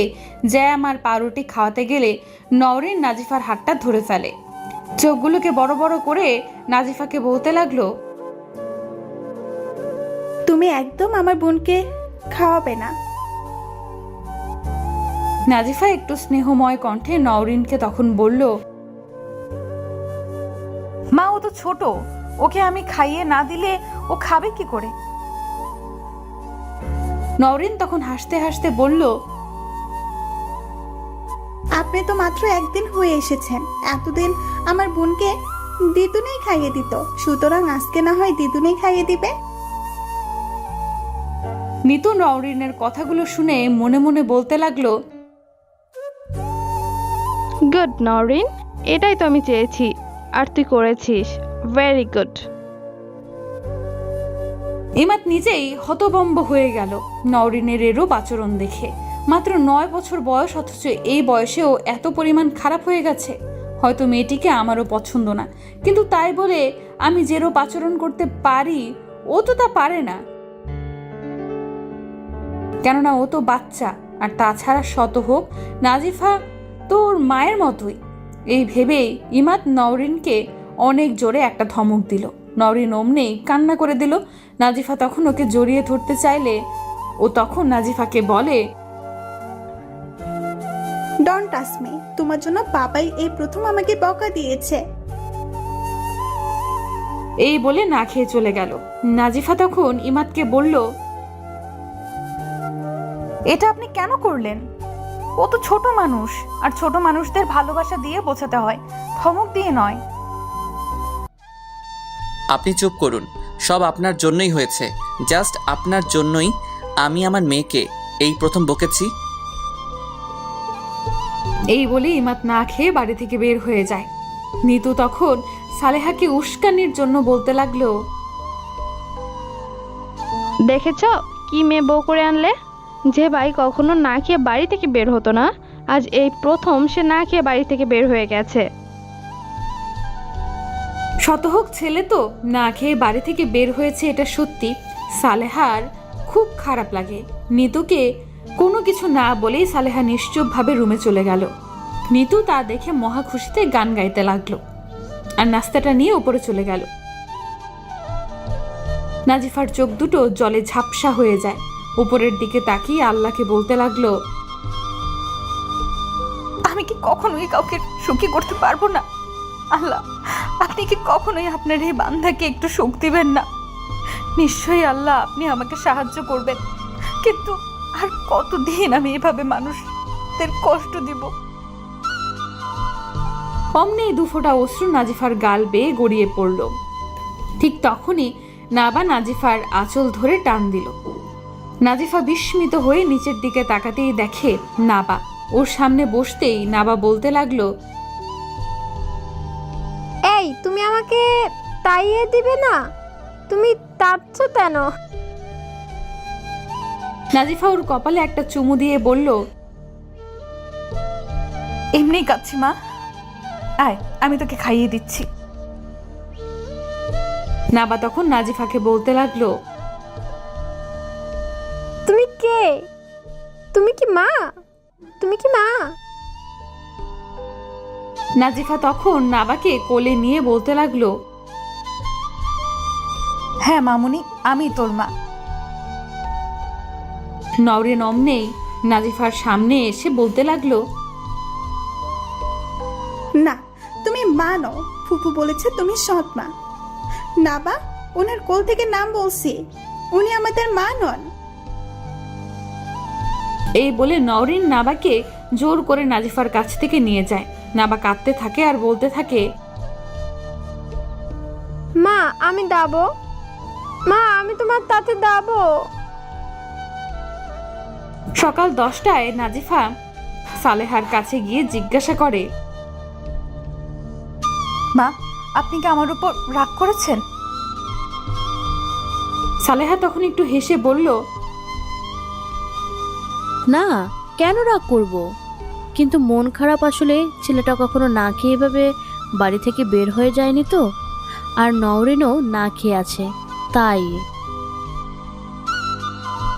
জ্যাম আর পাউরুটি খাওয়াতে গেলে নওরিন নাজিফার হাতটা ধরে ফেলে। চোখগুলোকে বড় বড় করে নাজিফাকে বলতে লাগলো, তুমি একদম আমার বোনকে খাওয়াবে না। নাজিফা একটু স্নেহময় কণ্ঠে নওরিনকে তখন বলল, মা, ও তো ছোট, ওকে আমি খাইয়ে না দিলে ও খাবে কি করে? নওরিন তখন হাসতে হাসতে বলল, আপনি তো মাত্র একদিন হয়ে এসেছেন, এতদিন আমার বোনকে দিদুনেই খাইয়ে দিত, সুতরাং আজকে না হয় দিদুনেই খাইয়ে দিবে। নিতু নওরিনের কথাগুলো শুনে মনে মনে বলতে লাগলো, গুড নরিন, এটাই তো আমি চেয়েছি, আর তুই করেছিস। Very good. ইমাদ নিজেই হতভম্ব হয়ে গেল নওরিনের এরূপ আচরণ দেখে। মাত্র 9 বছর বয়স, অথচ এই বয়সেও এত পরিমাণ খারাপ হয়ে গেছে। হয়তো মেয়েটিকে আমারও পছন্দ না, কিন্তু তাই বলে আমি যেরূপ আচরণ করতে পারি ও তো তা পারে না, কেননা ও তো বাচ্চা। আর তাছাড়া শত হোক নাজিফা তো ওর মায়ের মতোই। এই ভেবেই ইমাদ নওরিনকে অনেক জোরে একটা ধমক দিল। নওরিন অমনেই কান্না করে দিল। নাজিফা তখন ওকে জড়িয়ে ধরতে চাইলে ও তখন নাজিফাকে বলে, ডন্ট টাচ মি, তোমার জন্য বাবাই এই প্রথম আমাকে বকা দিয়েছে। এই বলে না খেয়ে চলে গেল। নাজিফা তখন ইমাদকে বলল, এটা আপনি কেন করলেন? ও তো ছোট মানুষ, আর ছোট মানুষদের ভালোবাসা দিয়ে বোঝাতে হয়, ধমক দিয়ে নয়। আপনি চুপ করুন, সব আপনার জন্যই হয়েছে। জাস্ট আপনার জন্যই আমি আমার মেয়েকে এই প্রথম বকেছি। এই বলে ইমাদ না খেয়ে বাড়ি থেকে বের হয়ে যায়। নিতু তখন সালেহাকে উস্কানির জন্য বলতে লাগলো, দেখেছ কি মেয়ে বউ করে আনলে? যে ভাই কখনো না খেয়ে বাড়ি থেকে বের হতো না, আজ এই প্রথম সে না খেয়ে বাড়ি থেকে বের হয়ে গেছে। শতহোক ছেলে তো না খেয়ে বাড়ি থেকে বের হয়েছে, এটা সত্যি। সালেহার খুব খারাপ লাগে। নিতুকে কোনো কিছু না বলেই সালেহা নিশ্চুপভাবে রুমে চলে গেল। নিতু তা দেখে মহা খুশিতে গান গাইতে লাগলো আর নাস্তাটা নিয়ে উপরে চলে গেল। নাজিফার চোখ দুটো জলে ঝাপসা হয়ে যায়। উপরের দিকে তাকিয়ে আল্লাহকে বলতে লাগলো, আমি কি কখনোই কাউকে সুখী করতে পারবো না? আল্লাহ, আপনি কি কখনোই আপনার এই বান্ধাকে একটু সুখ দিবেন না? নিশ্চয়ই আল্লাহ আপনি আমাকে সাহায্য করবেন, কিন্তু আর কতদিন আমি এভাবে মানুষদের কষ্ট দিব? অমনি 2 ফোঁটা অশ্রু নাজিফার গাল বেয়ে গড়িয়ে পড়ল। ঠিক তখনই নাবা নাজিফার আঁচল ধরে টান দিল। নাজিফা বিস্মিত হয়ে নিচের দিকে তাকাতেই দেখে নাবা। ওর সামনে বসতেই নাবা বলতে লাগলো, এই তুমি আমাকে তাইয়ে দিবে না? তুমি তাচ্ছ কেন? নাজিফা ওর কপালে একটা চুমু দিয়ে বলল, এমনি কাচ্ছি মা, আয় আমি তোকে খাইয়ে দিচ্ছি। নাবা তখন নাজিফাকে বলতে লাগলো, তুমি কে? তুমি কি মা? তুমি কি মা? নাজিফা তখন নাবাকে কোলে নিয়ে বলতে লাগলো, হ্যাঁ মামুনি, আমি তোর মা। নওরিন অমনেই নাজিফার সামনে এসে বলতে লাগলো, না, তুমি মা নও, ফুপু বলেছে তুমি সৎ মা। না বা, ওনার কোল থেকে নাম বলছি। উনি আমাদের মা নন। এই বলে নওরিন নাবাকে জোর করে নাজিফার কাছ থেকে নিয়ে যায়। নাবা কাঁদতে থাকে আর বলতে থাকে, মা আমি দাবো, মা আমি তোমার তাতে দাবো। সকাল 10টায় নাজিফা সালেহার কাছে গিয়ে জিজ্ঞাসা করে, মা আপনি কি আমার উপর রাগ করেছেন? সালেহা তখন একটু হেসে বলল, না, কেন রাগ করব? কিন্তু মন খারাপ, আসলে ছেলেটা কখনো না খেয়ে এভাবে বাড়ি থেকে বের হয়ে যায়নি তো, আর নওরিনও না খেয়ে আছে তাই।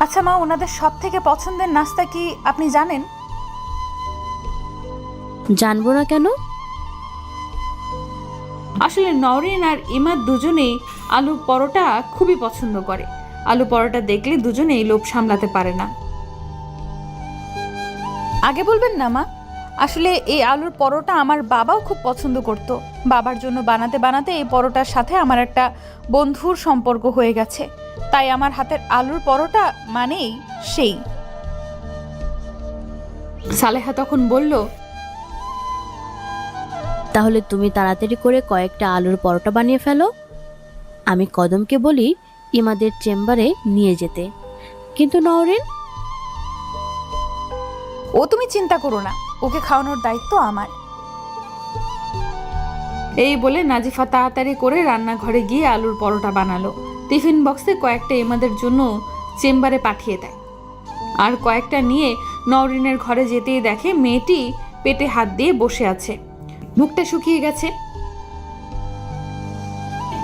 আচ্ছা মা, ওনাদের সব থেকে পছন্দের নাস্তা কি আপনি জানেন? জানবো না কেন? আসলে নওরিন আর ইমাদ দুজনেই আলু পরোটা খুবই পছন্দ করে। আলু পরোটা দেখলে দুজনেই লোভ সামলাতে পারে না। আগে বলবেন না মা, আসলে এই আলুর পরোটা আমার বাবাও খুব পছন্দ করত। বাবার জন্য বানাতে বানাতে এই পরোটার সাথে আমার একটা বন্ধুর সম্পর্ক হয়ে গেছে, তাই আমার হাতের আলুর পরোটা মানেই সেই। সালেহা তখন বলল, তাহলে তুমি তাড়াতাড়ি করে কয়েকটা আলুর পরোটা বানিয়ে ফেলো। আমি কদমকে বলি ইমাদের চেম্বারে নিয়ে যেতে। কিন্তু নওরিন? ও তুমি চিন্তা করো না, ওকে খাওয়ানোর দায়িত্ব আমার। এই বলে নাজিফা তাড়াতাড়ি করে রান্নাঘরে গিয়ে আলুর পরোটা বানালো। টিফিন বক্সে কয়েকটা ইমাদের জন্য চেম্বারে পাঠিয়ে দেয়, আর কয়েকটা নিয়ে নওরিনের ঘরে যেতেই দেখে মেয়েটি পেটে হাত দিয়ে বসে আছে, মুখটা শুকিয়ে গেছে।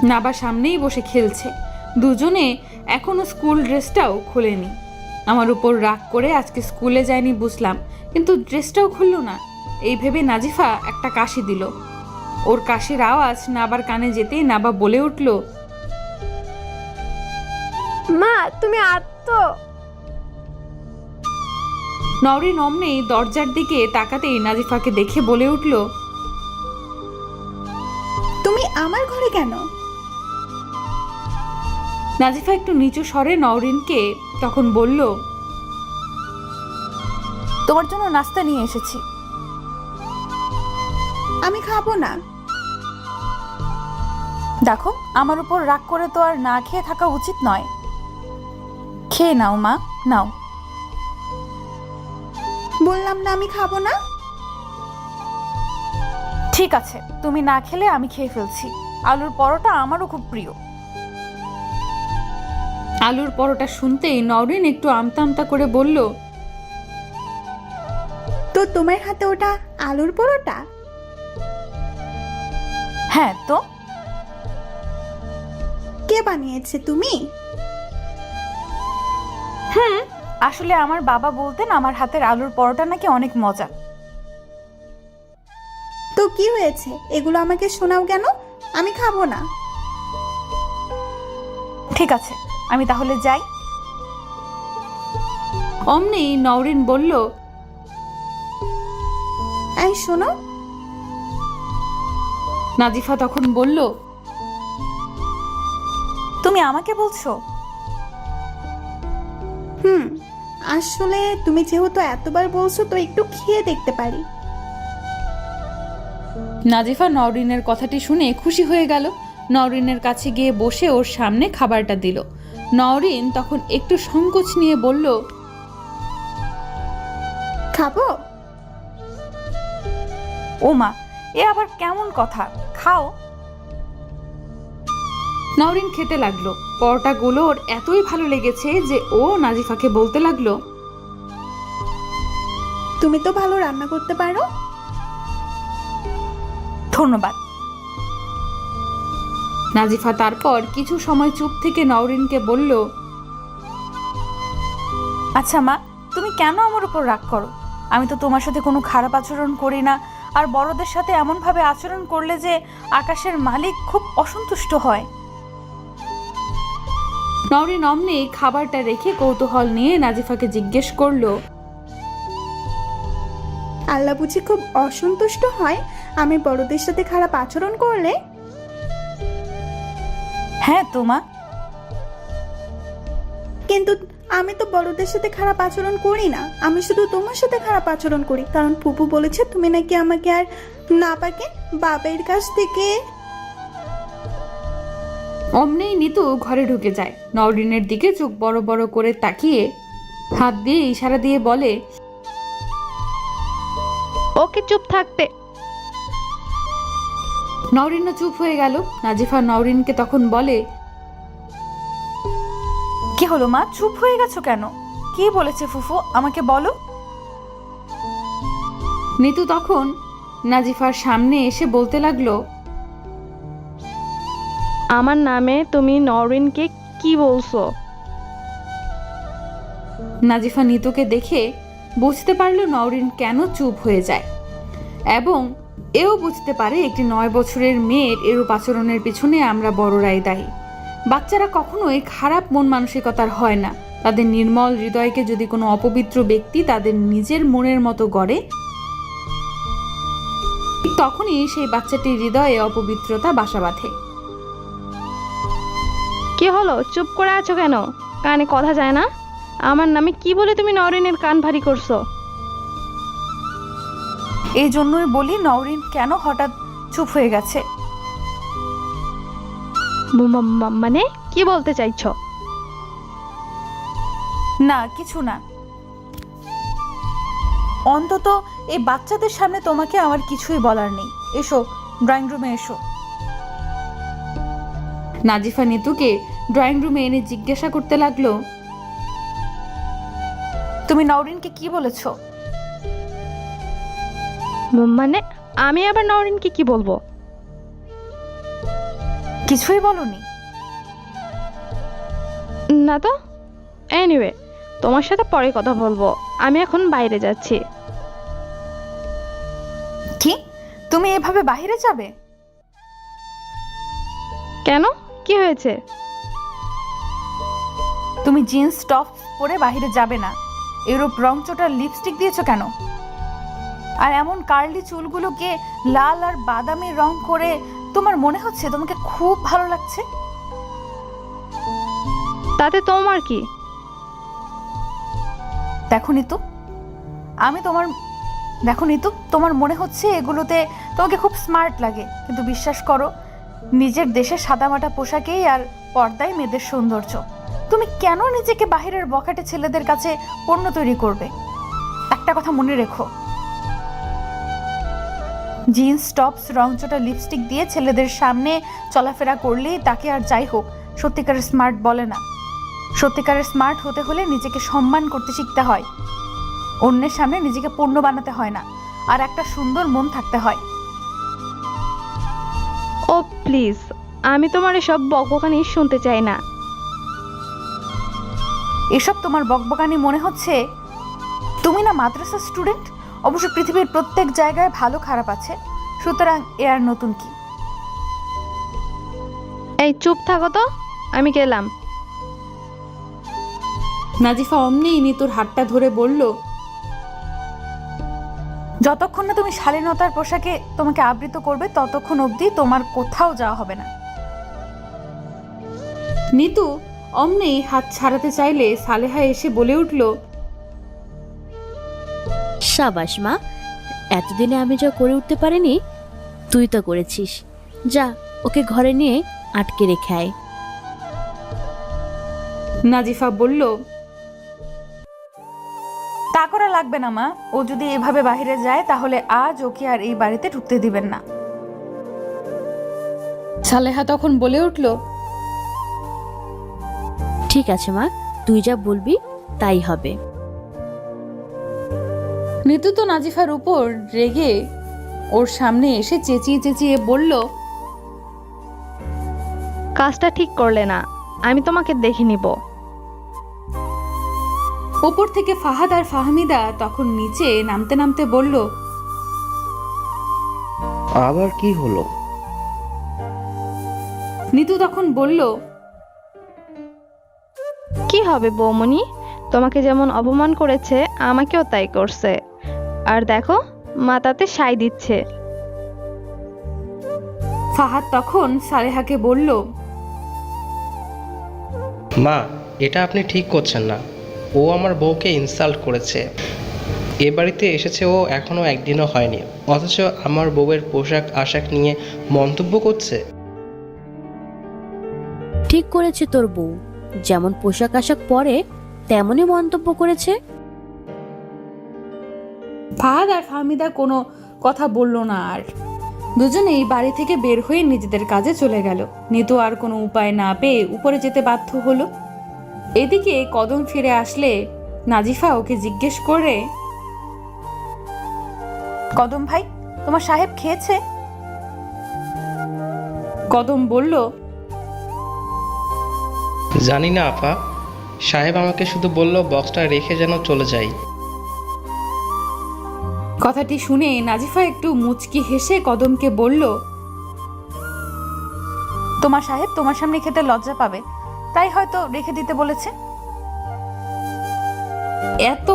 নাবা সামনেই বসে খেলছে। দুজনে এখনো স্কুল ড্রেসটাও খোলেনি। আমার উপর রাগ করে আজকে স্কুলে যায়নি বুঝলাম, কিন্তু ড্রেসটাও খুললো না। এই ভেবে নাজিফা একটা কাশি দিল। ওর কাশির আওয়াজ নাবার কানে যেতেই নাবা বলে উঠল, মা তুমি আত্ম। নওরিন অমনি দরজার দিকে তাকাতেই নাজিফাকে দেখে বলে উঠল, তুমি আমার ঘরে কেন? নাজিফা একটু নিচু স্বরে নওরিনকে তখন বলল, তোমার জন্য নাস্তা নিয়ে এসেছি। আমি খাবো না। দেখো, আমার উপর রাগ করে তো আর না খেয়ে থাকা উচিত নয়। খেয়ে নাও মা, নাও। বললাম না আমি খাবো না। ঠিক আছে, তুমি না খেলে আমি খেয়ে ফেলছি। আলুর পরোটা আমারও খুব প্রিয়। আলুর পরোটা শুনতেই নওরিন একটু আমতা আমতা করে বলল, তো তোমার হাতে ওটা আলুর পরোটা? হ্যাঁ তো। কে বানিয়েছে, তুমি? আসলে আমার বাবা বলতেন আমার হাতের আলুর পরোটা নাকি অনেক মজা। তো কি হয়েছে, এগুলো আমাকে শোনাও কেন? আমি খাবো না। ঠিক আছে, আমি তাহলে যাই। অমনি নওরিন বলল, এই শোনো। নাজিফা তখন বলল, তুমি আমাকে বলছো? আসলে তুমি যেহেতু এতবার বলছো তো একটু খেয়ে দেখতে পারি। নাজিফা নওরিনের কথাটি শুনে খুশি হয়ে গেল। নওরিনের কাছে গিয়ে বসে ওর সামনে খাবারটা দিল। নওরিন তখন একটু সংকোচ নিয়ে বলল, খাবো? ও মা, এ আবার কেমন কথা, খাও। নওরিন খেতে লাগলো। পরোটাগুলো ওর এতই ভালো লেগেছে যে ও নাজিফাকে বলতে লাগলো, তুমি তো ভালো রান্না করতে পারো। ধন্যবাদ। নাজিফা তারপর কিছু সময় চুপ থেকে নওরিনকে বলল, আচ্ছা মা, তুমি কেন আমার উপর রাগ করো? আমি তো তোমার সাথে কোনো খারাপ আচরণ করি না, আর বড়দের সাথে এমনভাবে আচরণ করলে যে আকাশের মালিক খুব অসন্তুষ্ট হয়। নওরিন অমনি খাবারটা রেখে কৌতূহল নিয়ে নাজিফাকে জিজ্ঞেস করলো, আল্লাহ বুঝি খুব অসন্তুষ্ট হয় আমি বড়দের সাথে খারাপ আচরণ করলে? হ্যাঁ তো মা। কিন্তু আমি তো বড়দের সাথে খারাপ আচরণ করি না, আমি শুধু তোমার সাথে খারাপ আচরণ করি, কারণ ফুপু বলেছে তুমি নাকি আমাকে আর না পাকে বাবার কাছ থেকে। অমনেই নিতু ঘরে ঢুকে যায়। নওরিনের দিকে চোখ বড় বড় করে তাকিয়ে হাত দিয়ে ইশারা দিয়ে বলে, ওকে চুপ থাকতে। নওরিনও চুপ হয়ে গেল। নাজিফা নওরিনকে তখন বলে, কি হলো মা, চুপ হয়ে গেছো কেন? কি বলেছে ফুফু, আমাকে বলো। নিতু তখন নাজিফার সামনে এসে বলতে লাগলো, আমার নামে তুমি নওরিনকে কি বলছো? নাজিফা নিতুকে দেখে বুঝতে পারলো নওরিন কেন চুপ হয়ে যায়, এবং এও বুঝতে পারে একটি 9 বছরের মেয়ের এরূপ আচরণের পিছনে আমরা বড়রাই দায়ী। বাচ্চারা কখনোই খারাপ মন মানসিকতার হয় না। তাদের নির্মল হৃদয়কে যদি কোনো অপবিত্র ব্যক্তি তাদের নিজের মনের মতো গড়ে, তখনই সেই বাচ্চাটির হৃদয়ে অপবিত্রতা বাসা বাঁধে। কি হলো, চুপ করে আছো কেন? কানে কথা যায় না? আমার নামে কি বলে তুমি নওরিনের কান ভারী করছো? এই জন্যই বলি নওরিন কেন হঠাৎ চুপ হয়ে গেছে। মানে কি বলতে চাইছো? না কিছু না, অন্তত এই বাচ্চাদের সামনে তোমাকে আমার কিছুই বলার নেই। এসো ড্রয়িং রুমে এসো। নাজিফা নিতুকে ড্রয়িং রুমে এনে জিজ্ঞাসা করতে লাগলো, তুমি নওরিনকে কি বলেছো? মানে আমি আবার নওরিনকে কি বলবো? কিছুই বলনি? না তো। এনিওয়ে, তোমার সাথে পরে কথা বলবো, আমি এখন বাইরে যাচ্ছি। কি, তুমি এভাবে বাইরে যাবে? কেন, কি হয়েছে? তুমি জিন্স টপ পরে বাইরে যাবে না। এরূপ রংচটা লিপস্টিক দিয়েছো কেন? আর এমন কার্লি চুলগুলোকে লাল আর বাদামি রং করে তোমার মনে হচ্ছে তোমাকে খুব ভালো লাগছে। তাতে তোমার কি? দেখো নিতু, তোমার মনে হচ্ছে এগুলোতে তোমাকে খুব স্মার্ট লাগে, কিন্তু বিশ্বাস করো, নিজের দেশের সাদামাটা পোশাকেই আর পর্দায় মেয়েদের সৌন্দর্য। তুমি কেন নিজেকে বাহিরের বখাটে ছেলেদের কাছে পণ্য তৈরি করবে? একটা কথা মনে রেখো, জিন্স টপস রংচটা লিপস্টিক দিয়ে ছেলেদের সামনে চলাফেরা করলেই তাকে আর যাই হোক সত্যিকারের স্মার্ট বলে না। সত্যিকারের স্মার্ট হতে হলে নিজেকে সম্মান করতে শিখতে হয়, অন্যের সামনে নিজেকে পণ্য বানাতে হয় না, আর একটা সুন্দর মন থাকতে হয়। ও প্লিজ, আমি তোমার এসব বকবকানি শুনতে চাই না। এসব তোমার বকবকানি মনে হচ্ছে? তুমি না মাদ্রাসা স্টুডেন্ট? অবশ্য পৃথিবীর প্রত্যেক জায়গায় ভালো খারাপ আছে, সুতরাং এ আর নতুন কি। এই চুপ থাকো তো, আমি গেলাম। নাজিফা অমনি নিতুর হাতটা ধরে বলল, যতক্ষণ না তুমি শালীনতার পোশাকে তোমাকে আবৃত করবে ততক্ষণ অবধি তোমার কোথাও যাওয়া হবে না। নিতু অমনি হাত ছাড়াতে চাইলে সালেহা এসে বলে উঠল, সাবাস মা, এতদিনে আমি যা করে উঠতে পারিনি তুই তো করেছিস। যা, ওকে ঘরে নিয়ে আটকে রেখে আয়। নাজিফা বলল, তা করা লাগবে না মা, ও যদি এভাবে বাইরে যায় তাহলে আজ ওকে আর এই বাড়িতে ঢুকতে দিবেন না। সালেহা তখন বলে উঠল, ঠিক আছে মা, তুই যা বলবি তাই হবে। নিতু তো নাজিফার উপর রেগে ওর সামনে এসে চেঁচিয়ে চেঁচিয়ে বলল, কাজটা ঠিক করলে না, আমি তোমাকে দেখে নিব। ওপর থেকে ফাহাদ আর ফাহমিদা তখন নিচে নামতে নামতে বলল, আবার কি হলো? নিতু তখন বলল, কি হবে বৌমনি, তোমাকে যেমন অপমান করেছে আমাকেও তাই করছে, আর দেখো মাথাতে সাই দিচ্ছে। ফাহাদ তখন সালেহাকে বলল, মা, এটা আপনি ঠিক করছেন না। ও আমার বউকে ইনসাল্ট করেছে। এ বাড়িতে এসেছে ও এখনও একদিনও হয়নি, অথচ আমার বউয়ের পোশাক আশাক নিয়ে মন্তব্য করছে। ঠিক করেছে তোর বউ, যেমন পোশাক আশাক পরে তেমনই মন্তব্য করেছে। ফাহাদ আর ফাহমিদা কোনো কথা বলল না আর। দুজনেই বাড়ি থেকে বের হয়ে নিজেদের কাজে চলে গেল। নিতু আর কোনো উপায় না পেয়ে উপরে যেতে বাধ্য হলো। এদিকে কদম ফিরে আসলে নাজিফা ওকে জিজ্ঞেস করে, কদম ভাই, তোমার সাহেব খেয়েছে? কদম বলল, জানি না আপা, সাহেব আমাকে শুধু বলল বক্সটা রেখে যেন চলে যাই। কথাটি শুনে নাজিফা একটু মুচকি হেসে কদমকে বলল, তোমার সাহেব তোমার সামনে খেতে লজ্জা পাবে, তাই হয়তো রেখে দিতে বলেছে। এত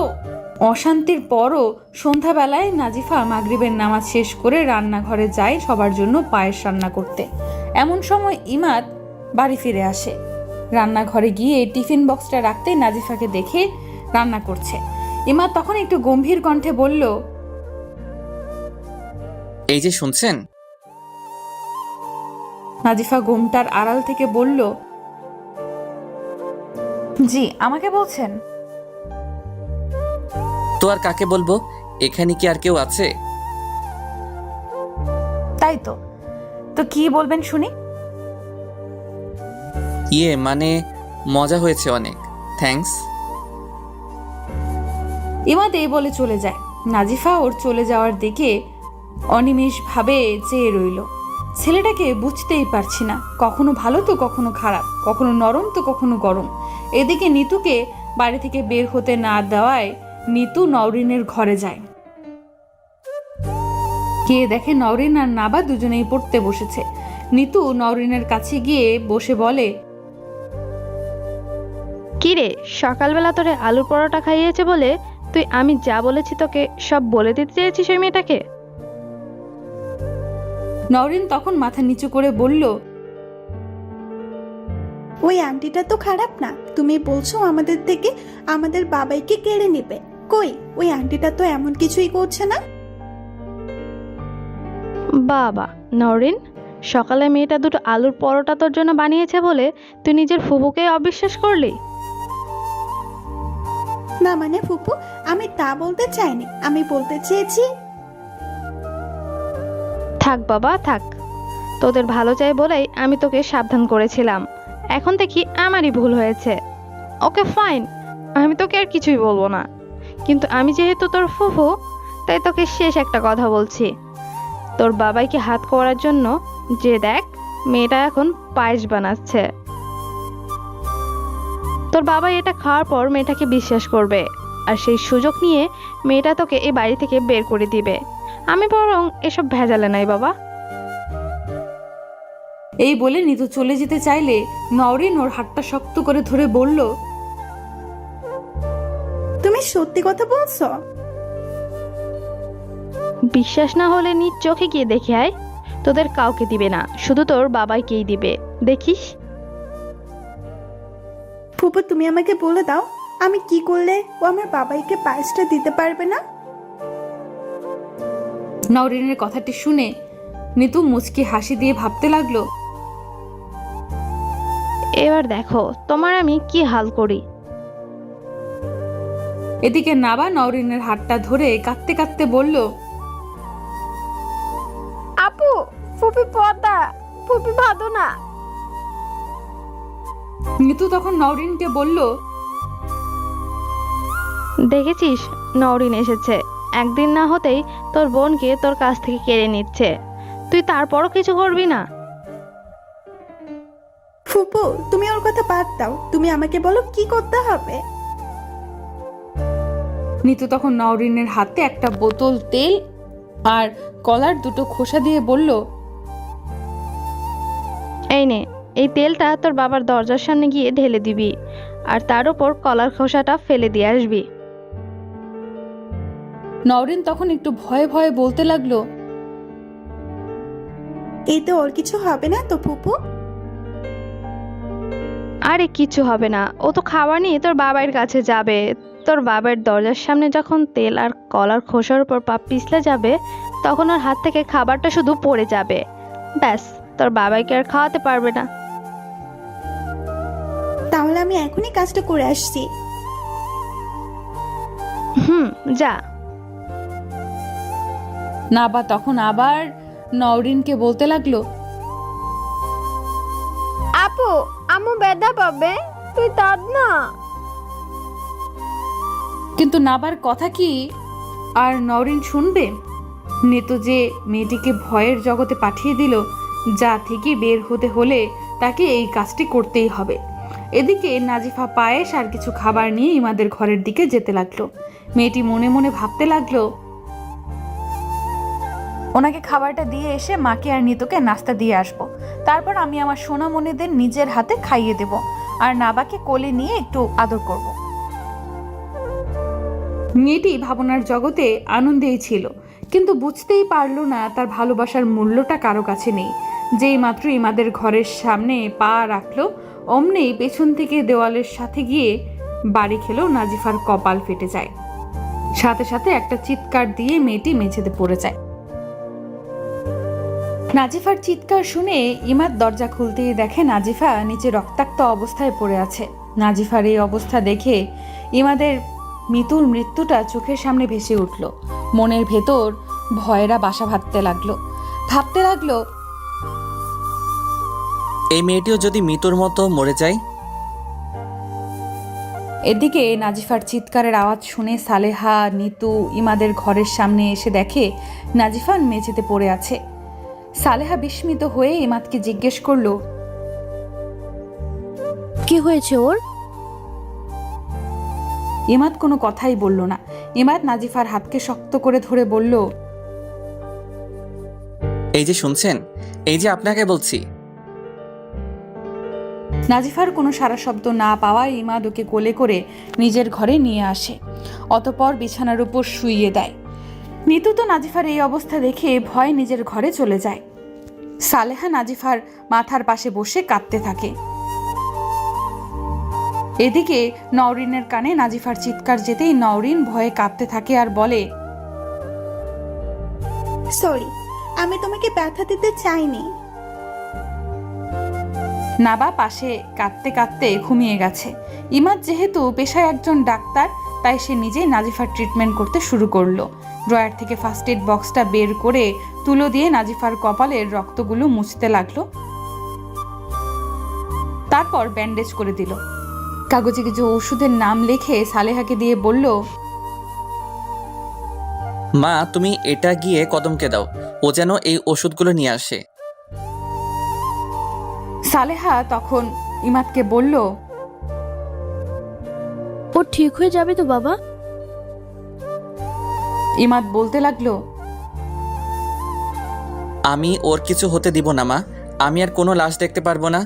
অশান্তির পরও সন্ধ্যাবেলায় নাজিফা মাগরিবের নামাজ শেষ করে রান্নাঘরে যায় সবার জন্য পায়েস রান্না করতে। এমন সময় ইমাদ বাড়ি ফিরে আসে। রান্নাঘরে গিয়ে টিফিন বক্সটা রাখতে নাজিফাকে দেখে রান্না করছে। ইমাদ তখন একটু গম্ভীর কণ্ঠে বলল, এই যে শুনছেন? নাজিফা ঘুমটার আড়াল থেকে বলল, জি, আমাকে বলছেন? তো আর কাকে বলবো, এখানে কি আর কেউ আছে? তাই তো। তো কি বলবেন শুনি? মানে মজা হয়েছে অনেক, থ্যাঙ্কস। ইমাদ এই বলে চলে যায়। নাজিফা ওর চলে যাওয়ার দিকে অনিমেষ ভাবে চেয়ে রইল। ছেলেটাকে বুঝতেই পারছি না, কখনো ভালো তো কখনো খারাপ, কখনো নরম তো কখনো গরম। এদিকে নিতুকে বাড়ি থেকে বের হতে না দেওয়ায় নিতু নওরিনের ঘরে যায়। গিয়ে দেখে নওরিন আর নাবা দুজনেই পড়তে বসেছে। নিতু নওরিনের কাছে গিয়ে বসে বলে, কি রে, সকালবেলা তোরে আলুর পরোটা খাইয়েছে বলে তুই আমি যা বলেছি তোকে সব বলে দিতে চেয়েছিস ওই মেয়েটাকে? নওরিন তখন মাথা নিচু করে বলল, ওই আন্টিটা তো খারাপ না, তুমি বলছো আমাদের থেকে আমাদের বাবাইকে কেড়ে নেবে। কই, ওই আন্টিটা তো এমন কিছুই করছে না। বাবা নওরিন, সকালে মেয়েটা দুটো আলুর পরোটা তোর জন্য বানিয়েছে বলে তুই নিজের ফুফুকে অবিশ্বাস করলি? না মানে ফুপু, আমি তা বলতে চাইনি, আমি বলতে চেয়েছি। থাক বাবা থাক, তোদের ভালো চাই বলেই আমি তোকে সাবধান করেছিলাম। এখন দেখি আমারই ভুল হয়েছে। ওকে ফাইন, আমি তোকে আর কিছুই বলবো না। কিন্তু আমি যেহেতু তোর ফুফু, তাই তোকে শেষ একটা কথা বলছি। তোর বাবাইকে হাত করার জন্য যে দেখ, মেয়েটা এখন পায়েস বানাচ্ছে। তোর বাবা এটা খাওয়ার পর মেয়েটাকে বিশ্বাস করবে, আর সেই সুযোগ নিয়ে মেয়েটা তোকে এই বাড়ি থেকে বের করে দিবে। আমি বরং এসব ভেজালে নাই বাবা। এই বলে নিতু চলে যেতে চাইলে নওরিন ওর হাতটা শক্ত করে ধরে বলল, তুমি সত্যি কথা বলছো? বিশ্বাস না হলে নিজ চোখে গিয়ে দেখে আয়। তোদের কাউকে দিবে না, শুধু তোর বাবাইকেই দিবে, দেখিস। ফুপু, তুমি আমাকে বলে দাও, আমি কি করলে ও আমার বাবাইকে পায়েসটা দিতে পারবে না? নওরিনের কথাটি শুনে নিতু মুচকি হাসি দিয়ে ভাবতে লাগলো, এবার দেখো তোমার আমি কি হাল করি। এদিকে নাবা নওরিনের হাতটা ধরে কাঁদতে কাঁদতে বলল, আপু, ফুপি পদা, ফুপি ভাদো না। নিতু তখন নওরিনকে বলল, দেখেছিস নওরিন এসেছে, একদিন না হতেই তোর বোনকে তোর কাছ থেকে কেড়ে নিচ্ছে, তুই তারপরও কিছু করবি না? ফুপু, তুমি ওর কথা বাদ দাও, তুমি আমাকে বলো কি করতে হবে। নিতু তখন নওরিনের হাতে একটা বোতল তেল আর কলার দুটো খোসা দিয়ে বলল, এই নে, এই তেলটা তোর বাবার দরজার সামনে গিয়ে ঢেলে দিবি, আর তার উপর কলার খোসাটা ফেলে দিয়ে আসবি। নওরিন তখন একটু ভয়ে ভয়ে বলতে লাগলো, এতে ওর কিছু হবে না তো ফুপু? আরে কিচ্ছু হবে না, ও তো খাবার নিয়ে তোর বাবার কাছে যাবে। তোর বাবার দরজার সামনে যখন তেল আর কলার খোসার উপর পা পিছলে যাবে, তখন ওর হাত থেকে খাবারটা শুধু পড়ে যাবে। ব্যাস, তোর বাবাকে আর খাওয়াতে পারবে না। তাহলে আমি এখনই কাজটা করে আসছি। যা। নাবা তখন আবার নওরিনকে বলতে লাগলো, আপু আম্মু ব্যথা পাবে, তুই দাঁত না। কিন্তু নাবার কথা কি আর নওরিন শুনবে? নেতু যে মেয়েটিকে ভয়ের জগতে পাঠিয়ে দিল, যা থেকে বের হতে হলে তাকে এই কাজটি করতেই হবে। এদিকে নাজিফা পায়েস আর কিছু খাবার নিয়ে ইমাদের ঘরের দিকে যেতে লাগলো। মেয়েটি মনে মনে ভাবতে লাগলো, ওনাকে খাবারটা দিয়ে এসে মাকে আর নিতুকে নাস্তা দিয়ে আসবো, তারপর আমি আমার সোনামণিদের নিজের হাতে খাইয়ে দেব আর নাবাকে কোলে নিয়ে একটু আদর করব। মেয়েটি ভাবনার জগতে আনন্দেই ছিল, কিন্তু বুঝতেই পারলো না তার ভালোবাসার মূল্যটা কারো কাছে নেই। যেই মাত্র ইমাদের ঘরের সামনে পা রাখলো, অমনি পেছন থেকে দেওয়ালের সাথে গিয়ে বাড়ি খেলো নাজিফার কপাল ফেটে যায়। সাথে সাথে একটা চিৎকার দিয়ে মেয়েটি মেঝেতে পড়ে যায়। নাজিফার চিৎকার শুনে ইমাদ দরজা খুলতেই দেখে নাজিফা নিচে রক্তাক্ত অবস্থায় পড়ে আছে। নাজিফার এই অবস্থা দেখে ইমাদের মিতুর মৃত্যুটা চোখের সামনে ভেসে উঠল। মনের ভেতর ভয়েরা বাসা ভাবতে লাগলো, এই মেয়েটিও যদি মৃত্যুর মতো মরে যায়। এদিকে নাজিফার চিৎকারের আওয়াজ শুনে সালেহা, নিতু ইমাদের ঘরের সামনে এসে দেখে নাজিফা মেঝেতে পড়ে আছে। সালেহা বিস্মিত হয়ে ইমাদকে জিজ্ঞেস করলো, কি হয়েছে ওর? ইমাদ কোনো কথাই বলল না। ইমাদ নাজিফার হাতকে শক্ত করে ধরে বলল, এই যে শুনছেন, এই যে আপনাকে বলছি। নাজিফার কোনো সারা শব্দ না পাওয়ায় ইমাদ ওকে কোলে করে নিজের ঘরে নিয়ে আসে, অতঃপর বিছানার উপর শুইয়ে দেয়। নিতু তো নাজিফার এই অবস্থা দেখে ভয় নিজের ঘরে চলে যায়। সালেহা নাজিফার মাথার পাশে বসে কাঁদতে থাকে। এদিকে নওরিনের কানে নাজিফার চিৎকার যেতেই নওরিন ভয়ে কাঁদতে থাকে আর বলে, সরি, আমি তোমাকে ব্যথা দিতে চাইনি। নাবা পাশে কাঁদতে কাঁদতে ঘুমিয়ে গেছে। ইমাদ যেহেতু পেশায় একজন ডাক্তার, তাই সে নিজেই নাজিফার ট্রিটমেন্ট করতে শুরু করলো। ড্রয়ার থেকে ফার্স্ট এড বক্সটা বের করে তুলো দিয়ে নাজিফার কপালের রক্তগুলো মুছতে লাগলো, তারপর ব্যান্ডেজ করে দিল। কাগজে কিছু ওষুধের নাম লিখে সালেহাকে দিয়ে বলল, মা তুমি এটা গিয়ে কদমকে দাও, ও যেন এই ওষুধগুলো নিয়ে আসে। সালেহা তখন ইমাদকে বলল, ও ঠিক হয়ে যাবে তো বাবা? ইমাদ বলতে লাগলো, আমি ওর কিছু হতে দিব না মা, আমি আর কোনো লাশ দেখতে পারবো না।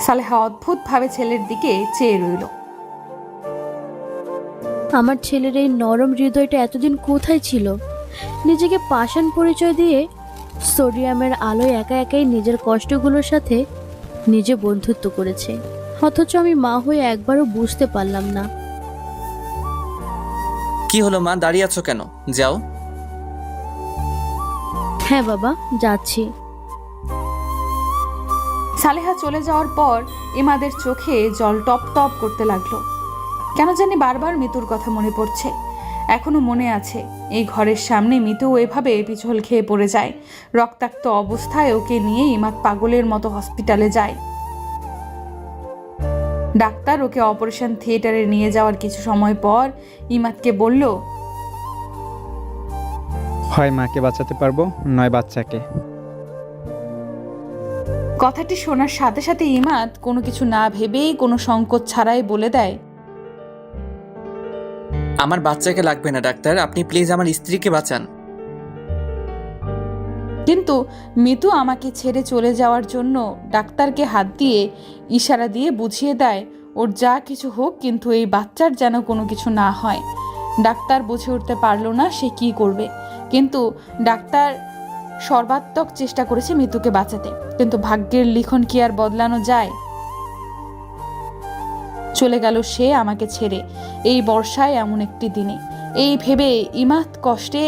সালেহা অদ্ভুতভাবে ছেলের দিকে চেয়ে রইল। আমার ছেলের এই নরম হৃদয়টা এতদিন কোথায় ছিল? নিজেকে পাষাণ পরিচয় দিয়ে সোডিয়ামের আলোয় একা একাই নিজের কষ্টগুলোর সাথে নিজে বন্ধুত্ব করেছে, অথচ আমি মা হয়ে একবারও বুঝতে পারলাম না। কি হলো মা, দাঁড়িয়ে আছো কেন? যাও। হ্যাঁ বাবা, যাচ্ছি। সালেহা চলে যাওয়ার পর ইমাদের চোখে জল টপ টপ করতে লাগলো। কেন জানি বারবার মিতুর কথা মনে পড়ছে। এখনো মনে আছে এই ঘরের সামনে মিতু এভাবে পিছল খেয়ে পড়ে যায়। রক্তাক্ত অবস্থায় ওকে নিয়ে ইমাদ পাগলের মতো হসপিটালে যায়। ডাক্তার ওকে অপারেশন থিয়েটারে নিয়ে যাওয়ার কিছু সময় পর ইমাদকে বলল, হয় মাকে বাঁচাতে পারবো, নয় বাচ্চাকে। কথাটি শোনার সাথে সাথে ইমাদ কোনো কিছু না ভেবেই কোনো সংকোচ ছাড়াই বলে দেয়, আমার বাচ্চাকে লাগবে না ডাক্তার, আপনি প্লিজ আমার স্ত্রীকে বাঁচান। কিন্তু মিতু আমাকে ছেড়ে চলে যাওয়ার জন্য ডাক্তারকে হাত দিয়ে ইশারা দিয়ে বুঝিয়ে দেয় ওর যা কিছু হোক, কিন্তু এই বাচ্চার যেন কোনো কিছু না হয়। ডাক্তার বুঝে উঠতে পারলো না সে কি করবে, কিন্তু ডাক্তার সর্বাত্মক চেষ্টা করেছে মিতুকে বাঁচাতে, কিন্তু ভাগ্যের লিখন কি আর বদলানো যায়? চলে গেল সে আমাকে ছেড়ে এই বর্ষায় এমন একটি দিনে। এই ভেবে ইমাত কষ্টে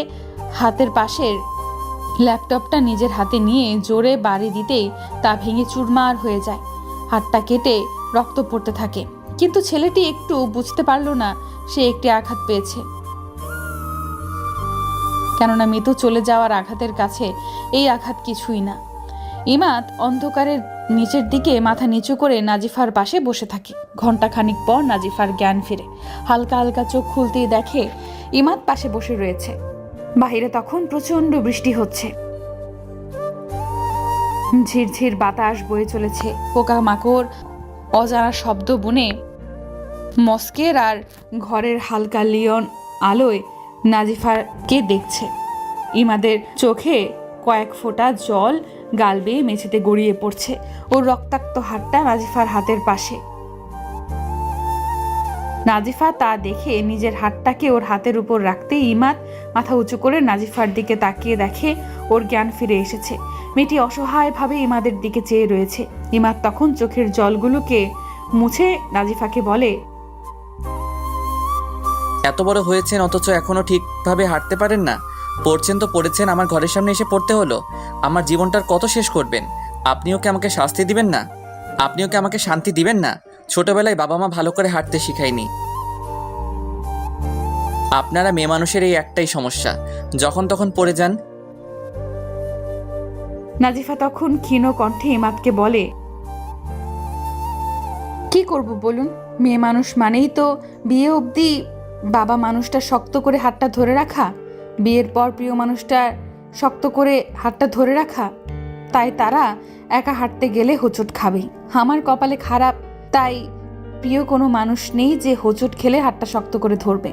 হাতের পাশের ল্যাপটপটা নিজের হাতে নিয়ে জোরে বাড়ি দিতেই তা ভেঙে চুরমার হয়ে যায়। হাতটা কেটে রক্ত পড়তে থাকে, কিন্তু ছেলেটি একটু বুঝতে পারল না সে একটি আঘাত পেয়েছে। কেননা মিতু চলে যাওয়ার আঘাতের কাছে এই আঘাত কিছুই না। ইমাত অন্ধকারের নিচের দিকে মাথা নিচু করে নাজিফার পাশে বসে থাকে। ঘন্টাখানিক পর নাজিফার জ্ঞান ফিরে। হালকা হালকা চোখ খুলতেই দেখে ইমাত পাশে বসে রয়েছে। বাহিরে তখন প্রচন্ড বৃষ্টি হচ্ছে, ঝিরঝির বাতাস বয়ে চলেছে। পোকামাকড় অজানা শব্দ বুনে মস্কের আর ঘরের হালকা লিয়ন আলোয় নাজিফাকে দেখছে। ইমাদের চোখে কয়েক ফোঁটা জল গাল বেয়ে মেঝেতে গড়িয়ে পড়ছে। ওর রক্তাক্ত হাতটা নাজিফার হাতের পাশে। নাজিফা তা দেখে নিজের হাতটাকে ওর হাতের উপর রাখতে ইমাদ মাথা উঁচু করে নাজিফার দিকে তাকিয়ে দেখে ওর জ্ঞান ফিরে এসেছে। মেয়েটি অসহায়ভাবে ইমাদের দিকে চেয়ে রয়েছে। ইমাদ তখন চোখের জলগুলোকে মুছে নাজিফাকে বলে, এত বড় হয়েছেন অথচ এখনো ঠিকভাবে হাঁটতে পারেন না। পড়ছেন তো পড়েছেন, আমার ঘরের সামনে এসে পড়তে হলো। আমার জীবনটার কত শেষ করবেন? আপনিও কি আমাকে শাস্তি দিবেন না? আপনিও কি আমাকে শান্তি দিবেন না? ছোটবেলায় বাবা মা ভালো করে হাঁটতে শিখায়নি। আপনারা মেয়ে মানুষের এই একটাই সমস্যা, যখন তখন পড়ে যান। নাজিফা তখন ক্ষীণ কণ্ঠে ইমাদকে বলে, কি করব বলুন? মেয়ে মানুষ মানেই তো বিয়ে অবধি বাবা মানুষটা শক্ত করে হাতটা ধরে রাখা, বিয়ের পর প্রিয় মানুষটা শক্ত করে হাতটা ধরে রাখা। তাই তারা একা হাঁটতে গেলে হোঁচট খাবেই। আমার কপালে খারাপ, তাই প্রিয় কোনো মানুষ নেই যে হোঁচট খেলে হাতটা শক্ত করে ধরবে।